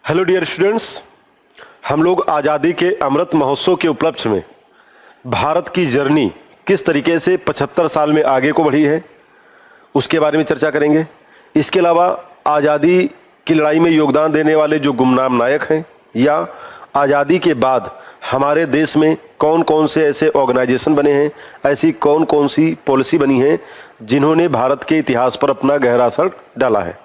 Hello dear students, हम लोग आज़ादी के अमृत महोत्सव के उपलक्ष्य में भारत की जर्नी किस तरीके से 75 साल में आगे को बढ़ी है उसके बारे में चर्चा करेंगे। इसके अलावा आज़ादी की लड़ाई में योगदान देने वाले जो गुमनाम नायक हैं या आज़ादी के बाद हमारे देश में कौन कौन से ऐसे ऑर्गेनाइजेशन बने हैं, ऐसी कौन कौन सी पॉलिसी बनी है जिन्होंने भारत के इतिहास पर अपना गहरा असर डाला है।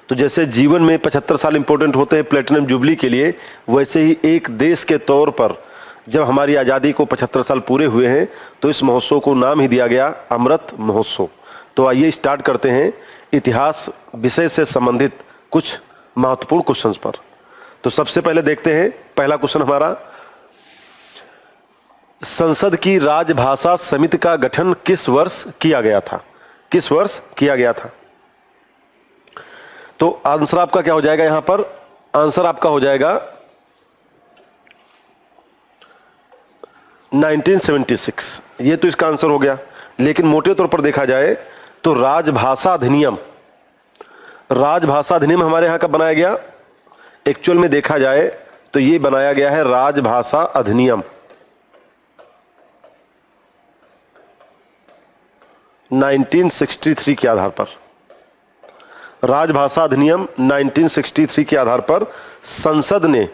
तो जैसे जीवन में 75 साल इंपॉर्टेंट होते हैं प्लेटिनम जुबली के लिए, वैसे ही एक देश के तौर पर जब हमारी आज़ादी को 75 साल पूरे हुए हैं तो इस महोत्सव को नाम ही दिया गया अमृत महोत्सव। तो आइए स्टार्ट करते हैं इतिहास विषय से संबंधित कुछ महत्वपूर्ण क्वेश्चंस पर। तो सबसे पहले देखते हैं पहला क्वेश्चन हमारा, संसद की राजभाषा समिति का गठन किस वर्ष किया गया था? किस वर्ष किया गया था? तो आंसर आपका क्या हो जाएगा? यहां पर आंसर आपका हो जाएगा 1976। ये तो इसका आंसर हो गया, लेकिन मोटे तौर पर देखा जाए तो राजभाषा अधिनियम हमारे यहां कब बनाया गया? एक्चुअल में देखा जाए तो ये बनाया गया है राजभाषा अधिनियम 1963 के आधार पर। राजभाषा अधिनियम 1963 के आधार पर संसद ने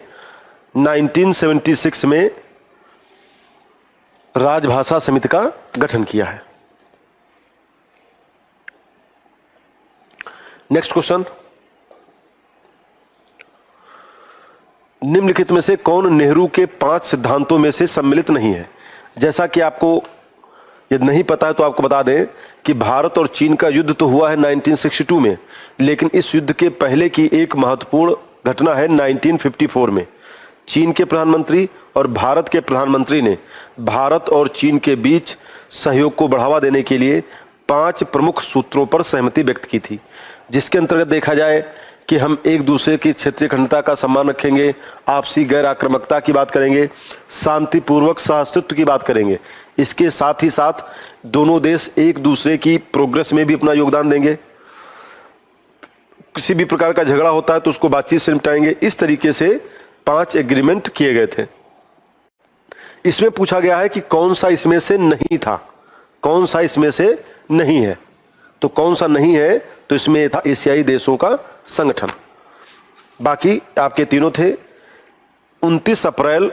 1976 में राजभाषा समिति का गठन किया है। नेक्स्ट क्वेश्चन, निम्नलिखित में से कौन नेहरू के 5 सिद्धांतों में से सम्मिलित नहीं है? जैसा कि आपको यदि नहीं पता है तो आपको बता दें कि भारत और चीन का युद्ध तो हुआ है 1962 में, लेकिन इस युद्ध के पहले की एक महत्वपूर्ण घटना है 1954 में। चीन के प्रधानमंत्री और भारत के प्रधानमंत्री ने भारत और चीन के बीच सहयोग को बढ़ावा देने के लिए 5 प्रमुख सूत्रों पर सहमति व्यक्त की थी, जिसके अंतर्गत देखा जाए कि हम एक दूसरे की क्षेत्रीय अखंडता का सम्मान रखेंगे, आपसी गैर आक्रामकता की बात करेंगे, शांतिपूर्वक सहअस्तित्व की बात करेंगे। इसके साथ ही साथ दोनों देश एक दूसरे की प्रोग्रेस में भी अपना योगदान देंगे। किसी भी प्रकार का झगड़ा होता है तो उसको बातचीत से निपटाएंगे। इस तरीके से 5 एग्रीमेंट किए गए थे। इसमें पूछा गया है कि कौन सा इसमें से नहीं था, कौन सा इसमें से नहीं है। तो कौन सा नहीं है? तो इसमें था एशियाई देशों का संगठन। बाकी आपके तीनों थे। 29 अप्रैल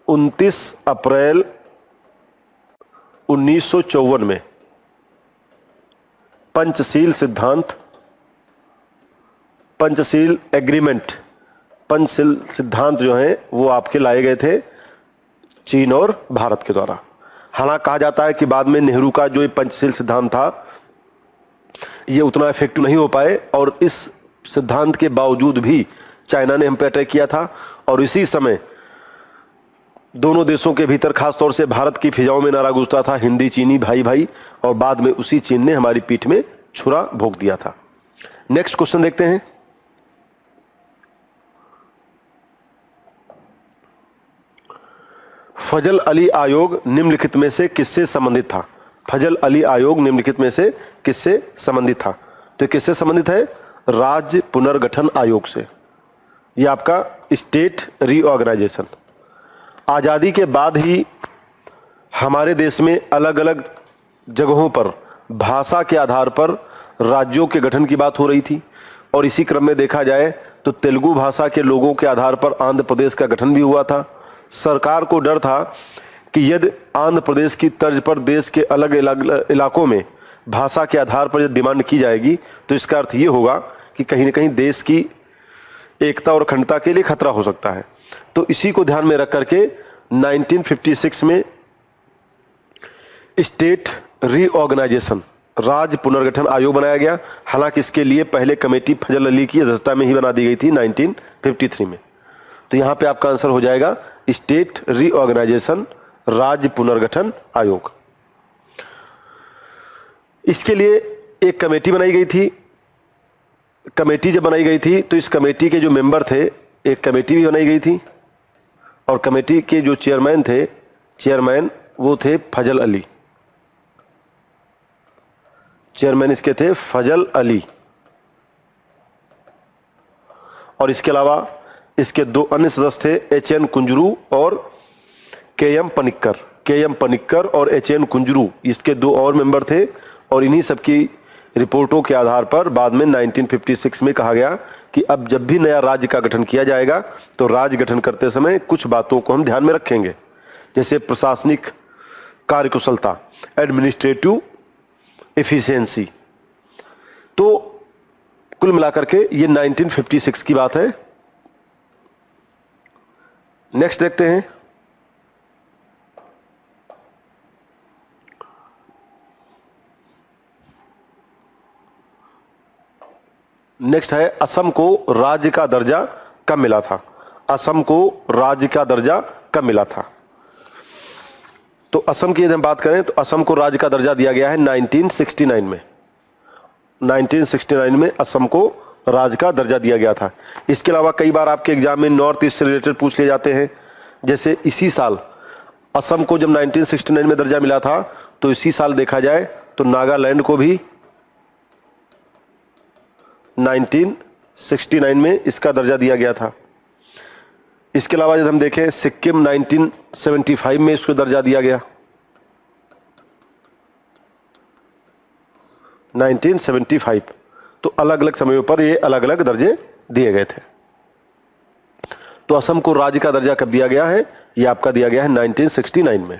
1954 में पंचशील सिद्धांत जो हैं वो आपके लाए गए थे चीन और भारत के द्वारा। हालांकि कहा जाता है कि बाद में नेहरू का जो ये पंचशील सिद्धांत था ये उतना इफेक्टिव नहीं हो पाए और इस सिद्धांत के बावजूद भी चाइना ने हम पे अटैक किया था और इसी समय दोनों देशों के भीतर खासतौर से भारत की फिजाओं में नारा गूंजता था हिंदी चीनी भाई भाई, और बाद में उसी चीन ने हमारी पीठ में छुरा भोंक दिया था। नेक्स्ट क्वेश्चन देखते हैं, फजल अली आयोग निम्नलिखित में से किससे संबंधित था? फजल अली आयोग निम्नलिखित में से किससे संबंधित था? तो किससे संबंधित है? राज्य पुनर्गठन आयोग से। यह आपका स्टेट रीऑर्गेनाइजेशन। आज़ादी के बाद ही हमारे देश में अलग अलग जगहों पर भाषा के आधार पर राज्यों के गठन की बात हो रही थी, और इसी क्रम में देखा जाए तो तेलुगु भाषा के लोगों के आधार पर आंध्र प्रदेश का गठन भी हुआ था। सरकार को डर था कि यदि आंध्र प्रदेश की तर्ज पर देश के अलग अलग इलाकों में भाषा के आधार पर यदि डिमांड की जाएगी तो इसका अर्थ ये होगा कि कहीं न कहीं देश की एकता और अखंडता के लिए खतरा हो सकता है। तो इसी को ध्यान में रख करके 1956 में स्टेट रीऑर्गेनाइजेशन राज्य पुनर्गठन आयोग बनाया गया। हालांकि इसके लिए पहले कमेटी फजल अली की अध्यक्षता में ही बना दी गई थी 1953 में। तो यहां पे आपका आंसर हो जाएगा स्टेट रीऑर्गेनाइजेशन राज्य पुनर्गठन आयोग। इसके लिए एक कमेटी बनाई गई थी। कमेटी जब बनाई गई थी तो इस कमेटी के जो मेंबर थे, एक कमेटी भी बनाई गई थी और कमेटी के जो चेयरमैन वो थे फजल अली। चेयरमैन इसके थे फजल अली। और इसके अलावा इसके दो अन्य सदस्य थे, एच.एन. कुंजरू और के.एम. पनिक्कर। के.एम. पनिक्कर और एच.एन. कुंजरू इसके दो और मेंबर थे, और इन्हीं सबकी रिपोर्टों के आधार पर बाद में 1956 में कहा गया कि अब जब भी नया राज्य का गठन किया जाएगा तो राज्य गठन करते समय कुछ बातों को हम ध्यान में रखेंगे, जैसे प्रशासनिक कार्यकुशलता, एडमिनिस्ट्रेटिव एफिशिएंसी। तो कुल मिलाकर के ये 1956 की बात है। नेक्स्ट देखते हैं, नेक्स्ट है असम को राज्य का दर्जा कब मिला था। असम को राज्य का दर्जा कब मिला था? तो असम की यदि हम बात करें तो असम को राज्य का दर्जा दिया गया है 1969 में। 1969 में असम को राज्य का दर्जा दिया गया था। इसके अलावा कई बार आपके एग्जाम में नॉर्थ ईस्ट से रिलेटेड पूछ लिए जाते हैं, जैसे इसी साल असम को जब 1969 में दर्जा मिला था तो इसी साल देखा जाए तो नागालैंड को भी 1969 में इसका दर्जा दिया गया था। इसके अलावा यदि हम देखें सिक्किम 1975 में इसको दर्जा दिया गया, 1975। तो अलग अलग समयों पर ये अलग अलग दर्जे दिए गए थे। तो असम को राज्य का दर्जा कब दिया गया है? ये आपका दिया गया है 1969 में।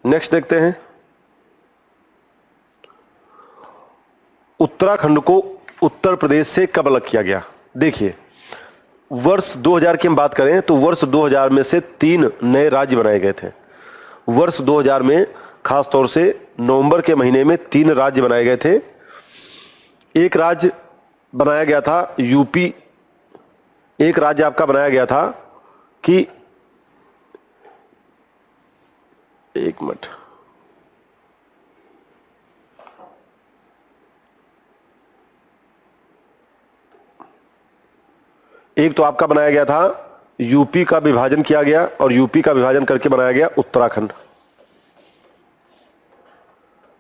नेक्स्ट देखते हैं, उत्तराखंड को उत्तर प्रदेश से कब अलग किया गया? देखिए, वर्ष 2000 की हम बात करें तो वर्ष 2000 में से 3 नए राज्य बनाए गए थे। वर्ष 2000 में खास तौर से नवंबर के महीने में 3 राज्य बनाए गए थे। एक राज्य बनाया गया था यूपी, एक राज्य आपका बनाया गया था कि, एक मिनट, एक तो आपका बनाया गया था यूपी का विभाजन किया गया और यूपी का विभाजन करके बनाया गया उत्तराखंड।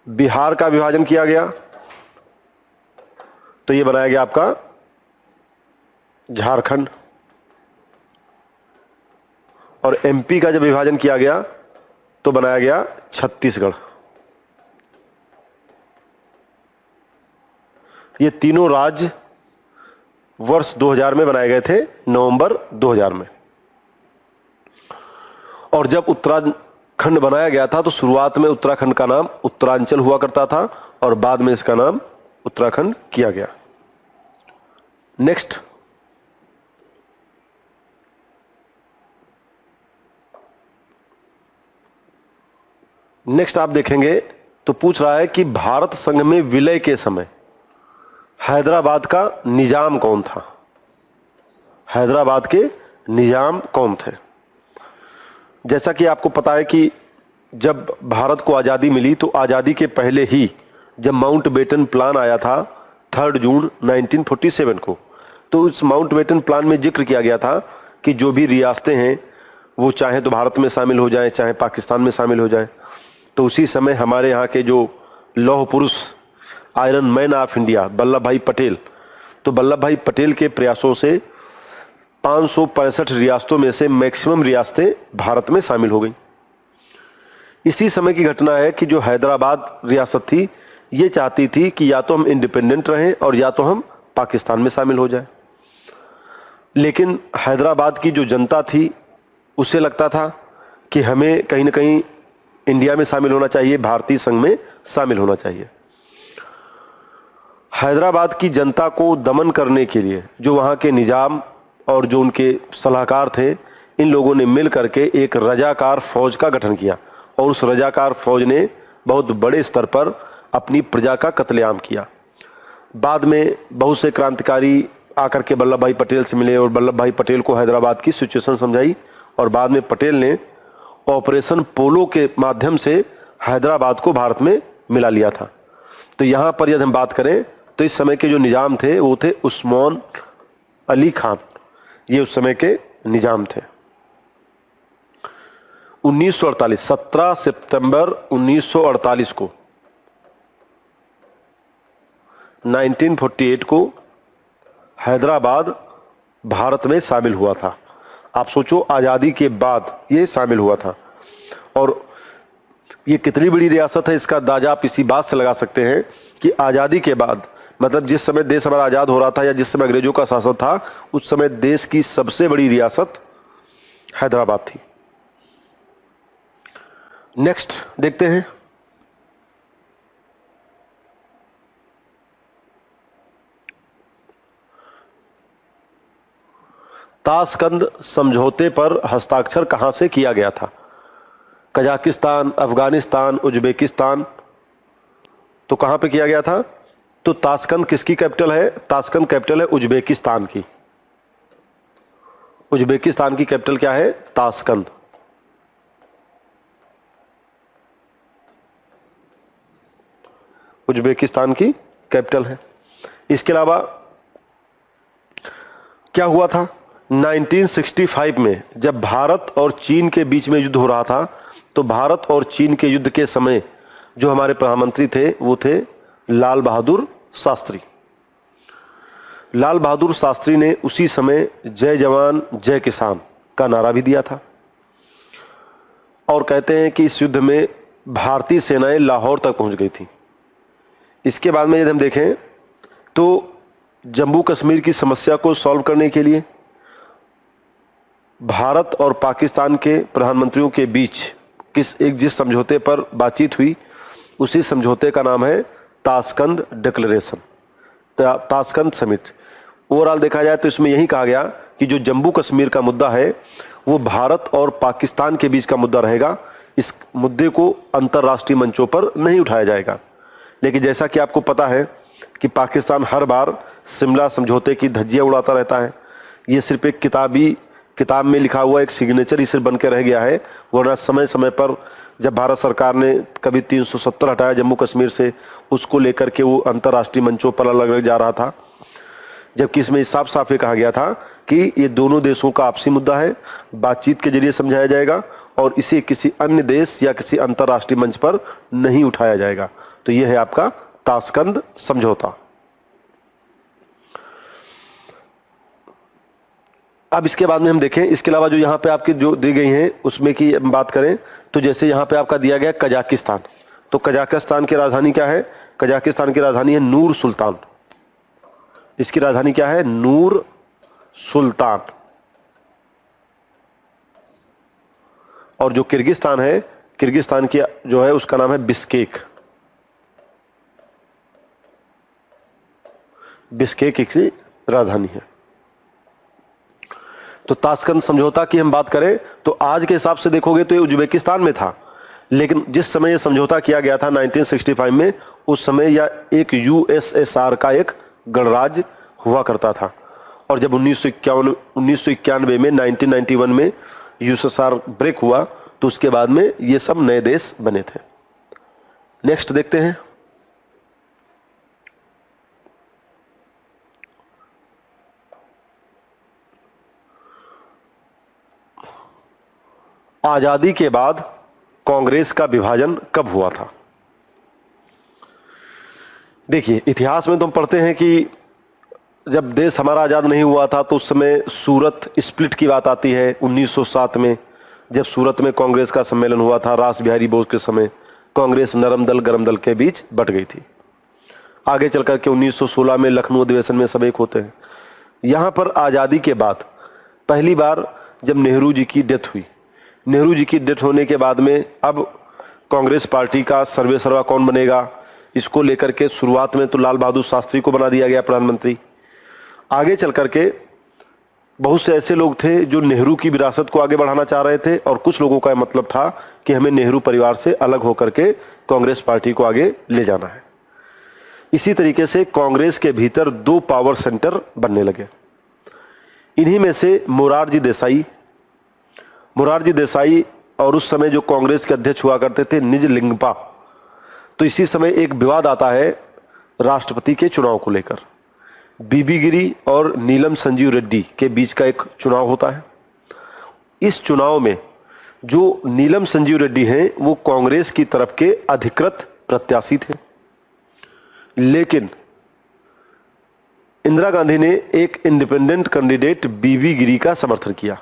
बिहार का विभाजन किया गया तो ये बनाया गया आपका झारखंड, और एमपी का जब विभाजन किया गया तो बनाया गया छत्तीसगढ़। ये तीनों राज्य वर्ष 2000 में बनाए गए थे, नवंबर 2000 में। और जब उत्तराखंड बनाया गया था तो शुरुआत में उत्तराखंड का नाम उत्तरांचल हुआ करता था और बाद में इसका नाम उत्तराखंड किया गया। नेक्स्ट, आप देखेंगे तो पूछ रहा है कि भारत संघ में विलय के समय हैदराबाद का निजाम कौन था? हैदराबाद के निजाम कौन थे? जैसा कि आपको पता है कि जब भारत को आज़ादी मिली तो आज़ादी के पहले ही जब माउंटबेटन प्लान आया था 3 जून 1947 को, तो उस माउंटबेटन प्लान में जिक्र किया गया था कि जो भी रियासतें हैं वो चाहे तो भारत में शामिल हो जाएं, चाहे पाकिस्तान में शामिल हो जाएं। तो उसी समय हमारे यहाँ के जो लौह पुरुष, iron man of India, Vallabh भाई पटेल, तो वल्लभ भाई पटेल के प्रयासों से 565 रियासतों में से मैक्सिमम रियासतें भारत में शामिल हो गई। इसी समय की घटना है कि जो हैदराबाद रियासत थी ये चाहती थी कि या तो हम इंडिपेंडेंट रहें और या तो हम पाकिस्तान में शामिल हो जाएं। लेकिन हैदराबाद की जो जनता थी उसे लगता था कि हमें कहीं ना कहीं इंडिया में शामिल होना चाहिए, भारतीय संघ में शामिल होना चाहिए। हैदराबाद की जनता को दमन करने के लिए जो वहाँ के निजाम और जो उनके सलाहकार थे, इन लोगों ने मिल करके एक रजाकार फौज का गठन किया और उस रजाकार फौज ने बहुत बड़े स्तर पर अपनी प्रजा का कत्लेआम किया। बाद में बहुत से क्रांतिकारी आकर के वल्लभ भाई पटेल से मिले और वल्लभ भाई पटेल को हैदराबाद की सिचुएशन समझाई और बाद में पटेल ने ऑपरेशन पोलो के माध्यम से हैदराबाद को भारत में मिला लिया था। तो यहाँ पर यदि हम बात करें तो इस समय के जो निजाम थे वो थे उस्मान अली खान, ये उस समय के निजाम थे। 1948, 17 सितंबर 1948 को 1948 को हैदराबाद भारत में शामिल हुआ था। आप सोचो, आज़ादी के बाद ये शामिल हुआ था। और ये कितनी बड़ी रियासत है, इसका अंदाजा आप इसी बात से लगा सकते हैं कि आज़ादी के बाद, मतलब जिस समय देश हमारा आज़ाद हो रहा था या जिस समय अंग्रेजों का शासन था, उस समय देश की सबसे बड़ी रियासत हैदराबाद थी। नेक्स्ट देखते हैं, ताशकंद समझौते पर हस्ताक्षर कहां से किया गया था? Kazakhstan, Afghanistan, Uzbekistan. तो कहां पे किया गया था? तो ताशकंद किसकी कैपिटल है? ताशकंद कैपिटल है उज्बेकिस्तान की। उज्बेकिस्तान की कैपिटल क्या है? ताशकंद। उज्बेकिस्तान की कैपिटल है। इसके अलावा क्या हुआ था 1965 में, जब भारत और चीन के बीच में युद्ध हो रहा था, तो भारत और चीन के युद्ध के समय जो हमारे प्रधानमंत्री थे वो थे लाल बहादुर शास्त्री। लाल बहादुर शास्त्री ने उसी समय जय जवान जय किसान का नारा भी दिया था। और कहते हैं कि इस युद्ध में भारतीय सेनाएं लाहौर तक पहुंच गई थी। इसके बाद में यदि हम देखें तो जम्मू कश्मीर की समस्या को सॉल्व करने के लिए भारत और पाकिस्तान के प्रधानमंत्रियों के बीच जिस समझौते पर बातचीत हुई, उसी समझौते का नाम है Tashkent declaration, Tashkent summit. Overall देखा जाए तो इसमें यही कहा गया कि जो जम्मू कश्मीर का मुद्दा है वो भारत और पाकिस्तान के बीच का मुद्दा रहेगा। इस मुद्दे को अंतर्राष्ट्रीय मंचों पर नहीं उठाया जाएगा। लेकिन जैसा कि आपको पता है कि पाकिस्तान हर बार शिमला समझौते की धज्जियां उड़ाता रहता है। ये सिर्फ एक किताब में लिखा हुआ एक सिग्नेचर ही सिर्फ बन के रह गया है, वरना समय समय पर जब भारत सरकार ने कभी 370 हटाया जम्मू कश्मीर से, उसको लेकर के वो अंतर्राष्ट्रीय मंचों पर अलग अलग जा रहा था। जबकि इसमें साफ साफ ये कहा गया था कि ये दोनों देशों का आपसी मुद्दा है, बातचीत के जरिए समझाया जाएगा और इसे किसी अन्य देश या किसी अंतर्राष्ट्रीय मंच पर नहीं उठाया जाएगा। तो यह है आपका ताशकंद समझौता। अब इसके बाद में हम देखें, इसके अलावा जो यहाँ पे आपकी जो दी गई हैं उसमें की बात करें तो जैसे यहाँ पे आपका दिया गया कजाकिस्तान, तो कजाकिस्तान की राजधानी क्या है? कजाकिस्तान की राजधानी है नूर सुल्तान। इसकी राजधानी क्या है? नूर सुल्तान। और जो किर्गिस्तान है, किर्गिस्तान की जो है उसका नाम है बिश्केक। बिश्केक इसकी राजधानी है। तो ताशकंद समझौता की हम बात करें तो आज के हिसाब से देखोगे तो ये उज्बेकिस्तान में था, लेकिन जिस समय ये समझौता किया गया था 1965 में, उस समय यह एक यूएसएसआर का एक गणराज्य हुआ करता था। और जब 1991 में 1991 में यूएसएसआर ब्रेक हुआ तो उसके बाद में ये सब नए देश बने थे। नेक्स्ट देखते हैं, आजादी के बाद कांग्रेस का विभाजन कब हुआ था? देखिए, इतिहास में तो हम पढ़ते हैं कि जब देश हमारा आज़ाद नहीं हुआ था तो उस समय सूरत स्प्लिट की बात आती है 1907 में, जब सूरत में कांग्रेस का सम्मेलन हुआ था रास बिहारी बोस के समय। कांग्रेस नरम दल गरम दल के बीच बट गई थी। आगे चलकर के 1916 में लखनऊ अधिवेशन में सब एक होते हैं। यहाँ पर आज़ादी के बाद पहली बार जब नेहरू जी की डेथ हुई, नेहरू जी की डेथ होने के बाद में अब कांग्रेस पार्टी का सर्वे सर्वा कौन बनेगा, इसको लेकर के शुरुआत में तो लाल बहादुर शास्त्री को बना दिया गया प्रधानमंत्री। आगे चल करके बहुत से ऐसे लोग थे जो नेहरू की विरासत को आगे बढ़ाना चाह रहे थे और कुछ लोगों का मतलब था कि हमें नेहरू परिवार से अलग होकर के कांग्रेस पार्टी को आगे ले जाना है। इसी तरीके से कांग्रेस के भीतर दो पावर सेंटर बनने लगे। इन्हीं में से मोरारजी देसाई और उस समय जो कांग्रेस के अध्यक्ष हुआ करते थे निज लिंगपा। तो इसी समय एक विवाद आता है राष्ट्रपति के चुनाव को लेकर। बीबी गिरी और नीलम संजीव रेड्डी के बीच का एक चुनाव होता है। इस चुनाव में जो नीलम संजीव रेड्डी हैं वो कांग्रेस की तरफ के अधिकृत प्रत्याशी थे, लेकिन इंदिरा गांधी ने एक इंडिपेंडेंट कैंडिडेट बीबी गिरी का समर्थन किया।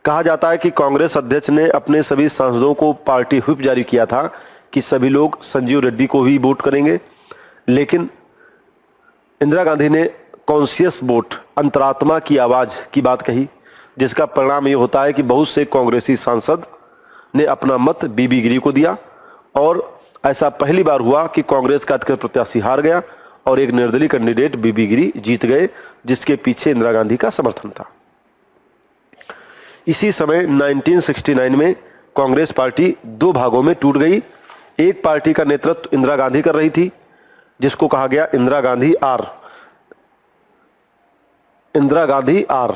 कहा जाता है कि कांग्रेस अध्यक्ष ने अपने सभी सांसदों को पार्टी व्हिप जारी किया था कि सभी लोग संजीव रेड्डी को ही वोट करेंगे, लेकिन इंदिरा गांधी ने कॉन्शियस वोट, अंतरात्मा की आवाज की बात कही, जिसका परिणाम ये होता है कि बहुत से कांग्रेसी सांसद ने अपना मत बीबी गिरी को दिया और ऐसा पहली बार हुआ कि कांग्रेस का अधिकृत प्रत्याशी हार गया और एक निर्दलीय कैंडिडेट बीबी गिरी जीत गए, जिसके पीछे इंदिरा गांधी का समर्थन था। इसी समय 1969 में कांग्रेस पार्टी दो भागों में टूट गई। एक पार्टी का नेतृत्व इंदिरा गांधी कर रही थी, जिसको कहा गया Indira Gandhi R. Indira Gandhi R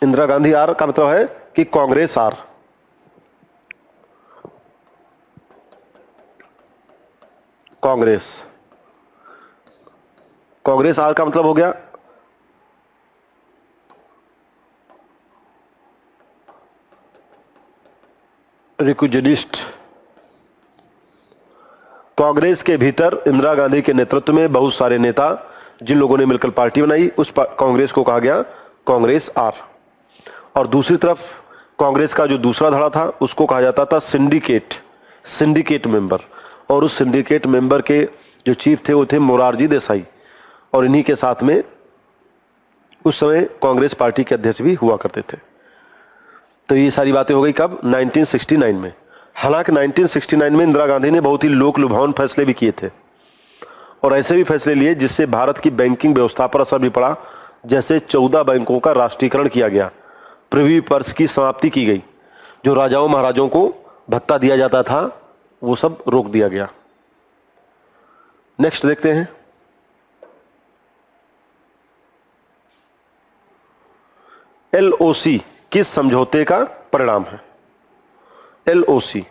Indira Gandhi R का मतलब है कि कांग्रेस आर। कांग्रेस आर का मतलब हो गया रिक्विजिनिस्ट। कांग्रेस के भीतर इंदिरा गांधी के नेतृत्व में बहुत सारे नेता, जिन लोगों ने मिलकर पार्टी बनाई, उस कांग्रेस को कहा गया कांग्रेस आर। और दूसरी तरफ कांग्रेस का जो दूसरा धड़ा था उसको कहा जाता था सिंडिकेट मेंबर। और उस सिंडिकेट मेंबर के जो चीफ थे वो थे मोरारजी देसाई, और इन्हीं के साथ में उस समय कांग्रेस पार्टी के अध्यक्ष भी हुआ करते थे। तो ये सारी बातें हो गई कब? 1969 में। हालांकि 1969 में इंदिरा गांधी ने बहुत ही लोक लुभावन फैसले भी किए थे और ऐसे भी फैसले लिए जिससे भारत की बैंकिंग व्यवस्था पर असर भी पड़ा। जैसे 14 बैंकों का राष्ट्रीयकरण किया गया, प्रिवी पर्स की समाप्ति की गई, जो राजाओं महाराजों को भत्ता दिया जाता था वो सब रोक दिया गया। नेक्स्ट देखते हैं। एलओसी किस समझौते का परिणाम है? एलओसी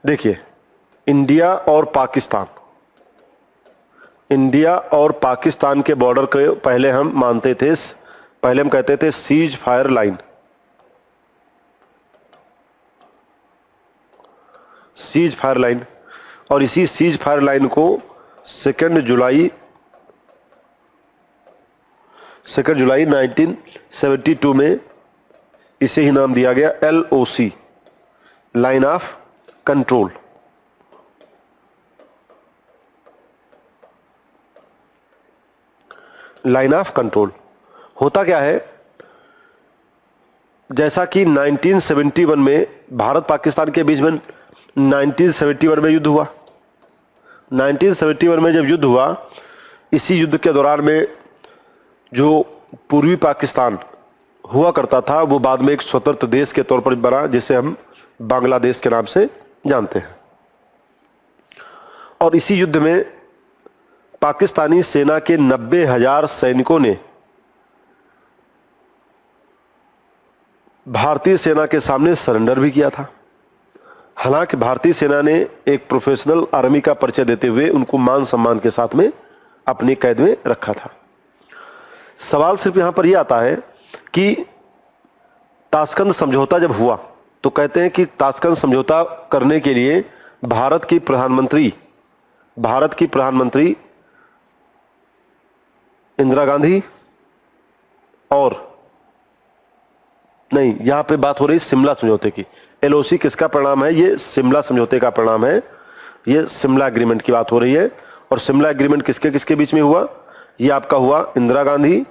देखिए, इंडिया और पाकिस्तान के बॉर्डर के पहले हम मानते थे, पहले हम कहते थे सीज फायर लाइन। और इसी सीज फायर लाइन को 2 जुलाई 1972 में इसे ही नाम दिया गया LOC, line of control. Line of control होता क्या है? जैसा कि 1971 में भारत पाकिस्तान के बीच में 1971 में युद्ध हुआ। 1971 में जब युद्ध हुआ, इसी युद्ध के दौरान में जो पूर्वी पाकिस्तान हुआ करता था वो बाद में एक स्वतंत्र देश के तौर पर बना, जिसे हम बांग्लादेश के नाम से जानते हैं। और इसी युद्ध में पाकिस्तानी सेना के 90,000 सैनिकों ने भारतीय सेना के सामने सरेंडर भी किया था। हालांकि भारतीय सेना ने एक प्रोफेशनल आर्मी का परिचय देते हुए उनको मान सम्मान के साथ में अपनी कैद में रखा था। सवाल सिर्फ यहां पर यह आता है कि ताशकंद समझौता जब हुआ तो कहते हैं कि ताशकंद समझौता करने के लिए भारत की प्रधानमंत्री इंदिरा गांधी और नहीं, यहां पे बात हो रही शिमला समझौते की। एलओसी किसका परिणाम है? ये शिमला समझौते का परिणाम है। ये शिमला एग्रीमेंट की बात हो रही है। और शिमला एग्रीमेंट किसके किसके बीच में हुआ? ये आपका हुआ इंदिरा गांधी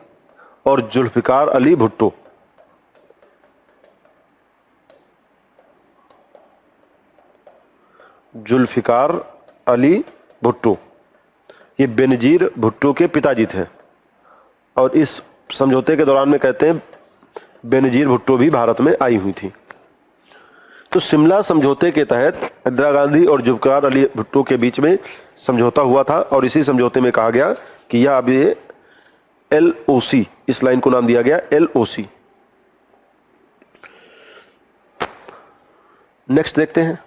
और जुल्फिकार अली भुट्टो। जुल्फिकार अली भुट्टो ये बेनजीर भुट्टो के पिताजी थे, और इस समझौते के दौरान में कहते हैं बेनजीर भुट्टो भी भारत में आई हुई थी। तो शिमला समझौते के तहत इंदिरा गांधी और जुल्फिकार अली भुट्टो के बीच में समझौता हुआ था, और इसी समझौते में कहा गया कि यह अब ये एलओसी, इस लाइन को नाम दिया गया एलओसी। नेक्स्ट देखते हैं।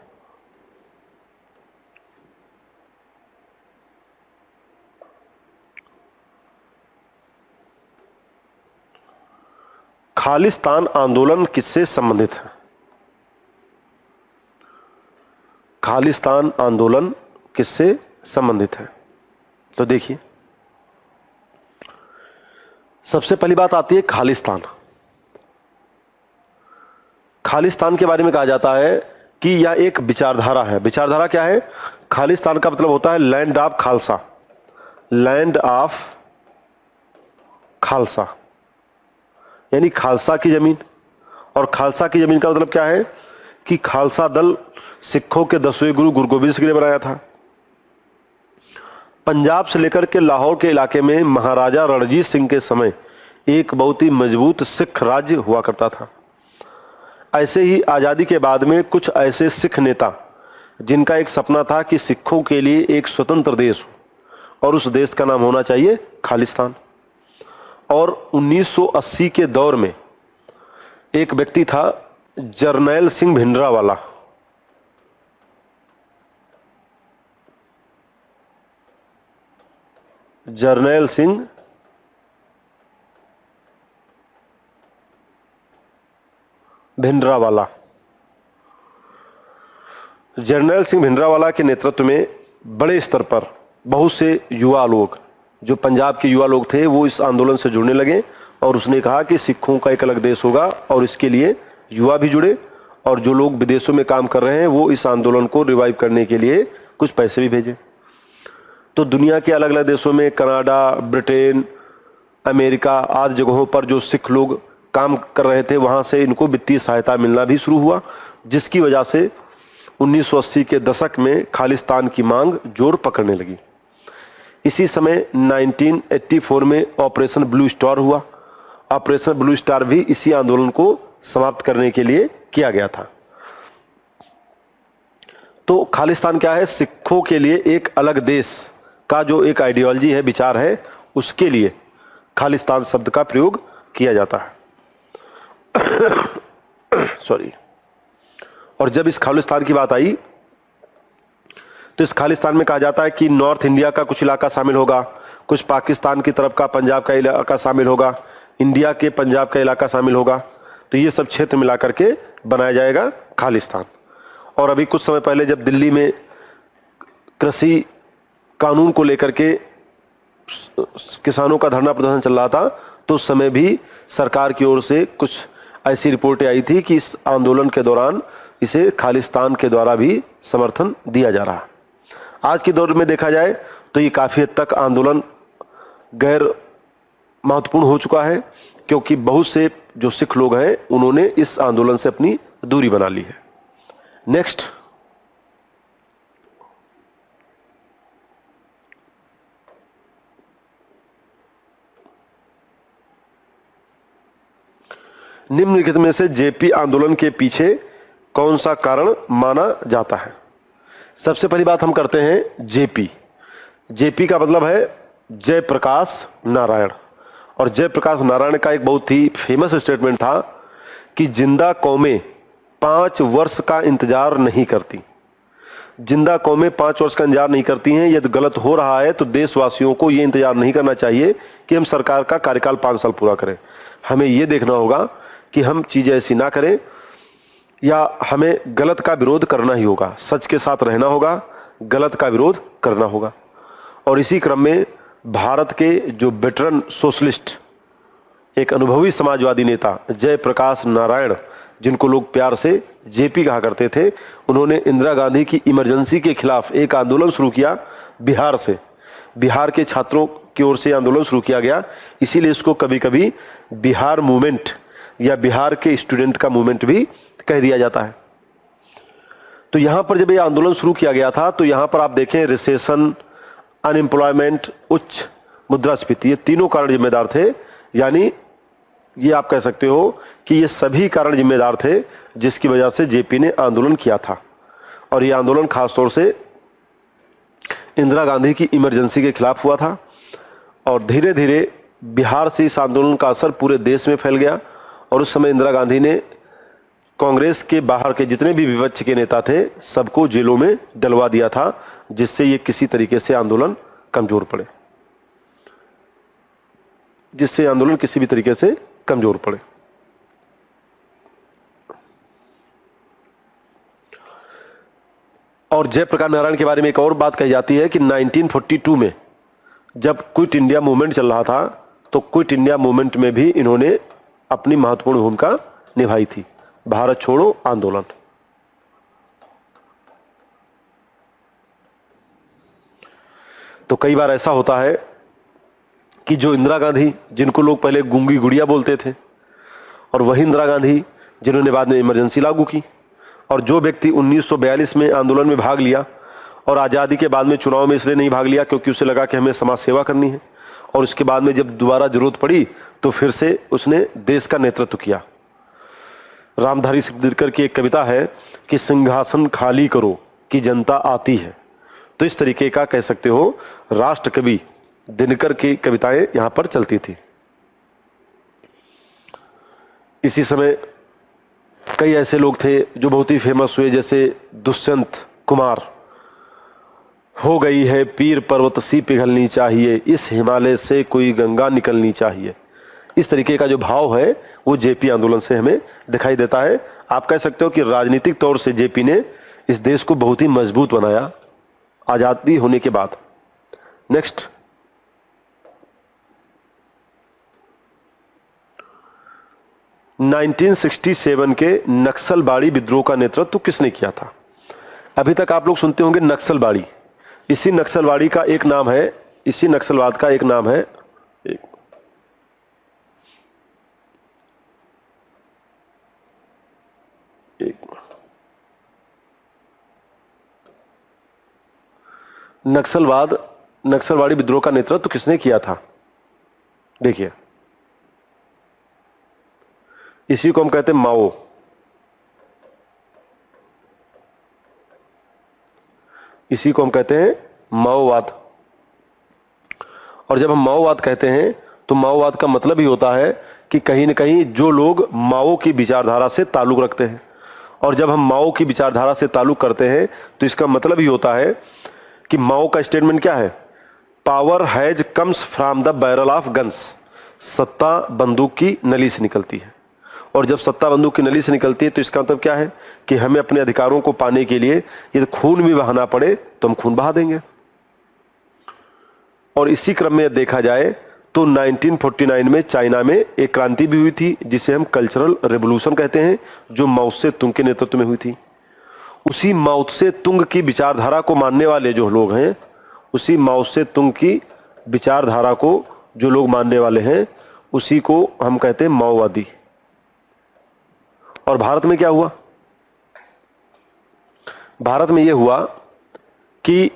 खालिस्तान आंदोलन किससे संबंधित है? खालिस्तान आंदोलन किससे संबंधित है? तो देखिए, सबसे पहली बात आती है खालिस्तान। खालिस्तान के बारे में कहा जाता है कि यह एक विचारधारा है। विचारधारा क्या है? खालिस्तान का मतलब होता है land of Khalsa, land of Khalsa, यानी खालसा की जमीन। और खालसा की जमीन का मतलब क्या है कि खालसा दल सिखों के 10वें गुरु गुरु गोबिंद सिंह ने बनाया था। पंजाब से लेकर के लाहौर के इलाके में महाराजा रणजीत सिंह के समय एक बहुत ही मजबूत सिख राज्य हुआ करता था। ऐसे ही आज़ादी के बाद में कुछ ऐसे सिख नेता जिनका एक सपना था कि सिखों के लिए एक स्वतंत्र देश हो और उस देश का नाम होना चाहिए खालिस्तान। और 1980 के दौर में एक व्यक्ति था जरनैल सिंह भिंडरावाला। जरनैल सिंह भिंडरावाला, जरनैल सिंह भिंडरावाला के नेतृत्व में बड़े स्तर पर बहुत से युवा लोग, जो पंजाब के युवा लोग थे, वो इस आंदोलन से जुड़ने लगे। और उसने कहा कि सिखों का एक अलग देश होगा और इसके लिए युवा भी जुड़े और जो लोग विदेशों में काम कर रहे हैं वो इस आंदोलन को रिवाइव करने के लिए कुछ पैसे भी भेजे। तो दुनिया के अलग अलग देशों में, कनाडा, ब्रिटेन, अमेरिका आदि जगहों पर जो सिख लोग काम कर रहे थे, वहाँ से इनको वित्तीय सहायता मिलना भी शुरू हुआ, जिसकी वजह से 1980 के दशक में खालिस्तान की मांग जोर पकड़ने लगी। इसी समय 1984 में ऑपरेशन ब्लू स्टार हुआ। ऑपरेशन ब्लू स्टार भी इसी आंदोलन को समाप्त करने के लिए किया गया था। तो खालिस्तान क्या है? सिखों के लिए एक अलग देश का जो एक आइडियोलॉजी है, विचार है, उसके लिए खालिस्तान शब्द का प्रयोग किया जाता है। सॉरी। और जब इस खालिस्तान की बात आई तो इस खालिस्तान में कहा जाता है कि नॉर्थ इंडिया का कुछ इलाका शामिल होगा, कुछ पाकिस्तान की तरफ का पंजाब का इलाका शामिल होगा, इंडिया के पंजाब का इलाका शामिल होगा। तो ये सब क्षेत्र मिला करके बनाया जाएगा खालिस्तान। और अभी कुछ समय पहले जब दिल्ली में कृषि कानून को लेकर के किसानों का धरना प्रदर्शन चल रहा था, तो उस समय भी सरकार की ओर से कुछ ऐसी रिपोर्टें आई थी कि इस आंदोलन के दौरान इसे खालिस्तान के द्वारा भी समर्थन दिया जा रहा है। आज के दौर में देखा जाए तो ये काफ़ी हद तक आंदोलन गैर महत्वपूर्ण हो चुका है, क्योंकि बहुत से जो सिख लोग हैं उन्होंने इस आंदोलन से अपनी दूरी बना ली है। नेक्स्ट, निम्नलिखित में से जेपी आंदोलन के पीछे कौन सा कारण माना जाता है? सबसे पहली बात हम करते हैं जेपी। जेपी का मतलब है जयप्रकाश नारायण। और जयप्रकाश नारायण का एक बहुत ही फेमस स्टेटमेंट था कि जिंदा कौमें 5 वर्ष का इंतजार नहीं करती। जिंदा कौमें 5 वर्ष का इंतजार नहीं करती हैं। यदि गलत हो रहा है तो देशवासियों को ये इंतजार नहीं करना चाहिए कि हम सरकार का कार्यकाल 5 साल पूरा करें। हमें ये देखना होगा कि हम चीज़ें ऐसी ना करें, या हमें गलत का विरोध करना ही होगा। सच के साथ रहना होगा, गलत का विरोध करना होगा। और इसी क्रम में भारत के जो वेटरन सोशलिस्ट, एक अनुभवी समाजवादी नेता जयप्रकाश नारायण, जिनको लोग प्यार से जेपी कहा करते थे, उन्होंने इंदिरा गांधी की इमरजेंसी के खिलाफ एक आंदोलन शुरू किया बिहार से। बिहार के छात्रों की ओर से आंदोलन शुरू किया गया, इसीलिए इसको कभी कभी बिहार मूवमेंट या बिहार के स्टूडेंट का मूवमेंट भी कह दिया जाता है। तो यहां पर जब ये आंदोलन शुरू किया गया था तो यहां पर आप देखें रिसेशन, अनएम्प्लॉयमेंट, उच्च मुद्रास्फीति, ये तीनों कारण जिम्मेदार थे। यानी ये आप कह सकते हो कि ये सभी कारण जिम्मेदार थे जिसकी वजह से जेपी ने आंदोलन किया था। और ये आंदोलन खासतौर से इंदिरा गांधी की इमरजेंसी के खिलाफ हुआ था। और धीरे धीरे बिहार से इस आंदोलन का असर पूरे देश में फैल गया। और उस समय इंदिरा गांधी ने कांग्रेस के बाहर के जितने भी विपक्ष के नेता थे सबको जेलों में डलवा दिया था, जिससे ये किसी तरीके से आंदोलन कमजोर पड़े, जिससे आंदोलन किसी भी तरीके से कमजोर पड़े। और जयप्रकाश नारायण के बारे में एक और बात कही जाती है कि 1942 में जब क्विट इंडिया मूवमेंट चल रहा था, तो क्विट इंडिया मूवमेंट में भी इन्होंने अपनी महत्वपूर्ण भूमिका निभाई थी, भारत छोड़ो आंदोलन। तो कई बार ऐसा होता है कि जो इंदिरा गांधी, जिनको लोग पहले गूंगी गुड़िया बोलते थे, और वही इंदिरा गांधी जिन्होंने बाद में इमरजेंसी लागू की, और जो व्यक्ति 1942 में आंदोलन में भाग लिया और आज़ादी के बाद में चुनाव में इसलिए नहीं भाग लिया क्योंकि उसे लगा कि हमें समाज सेवा करनी है, और उसके बाद में जब दोबारा जरूरत पड़ी तो फिर से उसने देश का नेतृत्व किया। रामधारी सिकंदर की एक कविता है कि सिंहासन खाली करो कि जनता आती है। तो इस तरीके का कह सकते हो राष्ट्र कवि दिनकर की कविताएं यहां पर चलती थी। इसी समय कई ऐसे लोग थे जो बहुत ही फेमस हुए, जैसे दुष्यंत कुमार, हो गई है पीर पर्वत सी पिघलनी चाहिए, इस हिमालय से कोई गंगा निकलनी चाहिए। इस तरीके का जो भाव है वो जेपी आंदोलन से हमें दिखाई देता है। आप कह सकते हो कि राजनीतिक तौर से जेपी ने इस देश को बहुत ही मजबूत बनाया आजादी होने के बाद। नेक्स्ट, नाइनटीन 1967 के नक्सलबाड़ी विद्रोह का नेतृत्व किसने किया था? अभी तक आप लोग सुनते होंगे नक्सलबाड़ी। इसी नक्सलवाद का एक नाम है नक्सलवाड़ी विद्रोह का नेतृत्व किसने किया था? देखिए, इसी को हम कहते हैं माओ। इसी को हम कहते हैं माओवाद। और जब हम माओवाद कहते हैं तो माओवाद का मतलब ही होता है कि कहीं न कहीं जो लोग माओ की विचारधारा से ताल्लुक रखते हैं। और जब हम माओ की विचारधारा से ताल्लुक करते हैं तो इसका मतलब ही होता है कि माओ का स्टेटमेंट क्या है? Power has comes from the barrel of guns. सत्ता बंदूक की नली से निकलती है। और जब सत्ता बंदूक की नली से निकलती है तो इसका मतलब क्या है कि हमें अपने अधिकारों को पाने के लिए यदि खून भी बहाना पड़े तो हम खून बहा देंगे। और इसी क्रम में देखा जाए तो 1949 में चाइना में एक क्रांति भी हुई थी जिसे हम कल्चरल रेवोल्यूशन कहते हैं, जो माओ से तुंग के नेतृत्व में हुई थी। उसी माओ से तुंग की विचारधारा को मानने वाले जो लोग हैं, उसी माओ से तुंग की विचारधारा को जो लोग मानने वाले हैं, उसी को हम कहते हैं माओवादी। और भारत में क्या हुआ? भारत में यह हुआ कि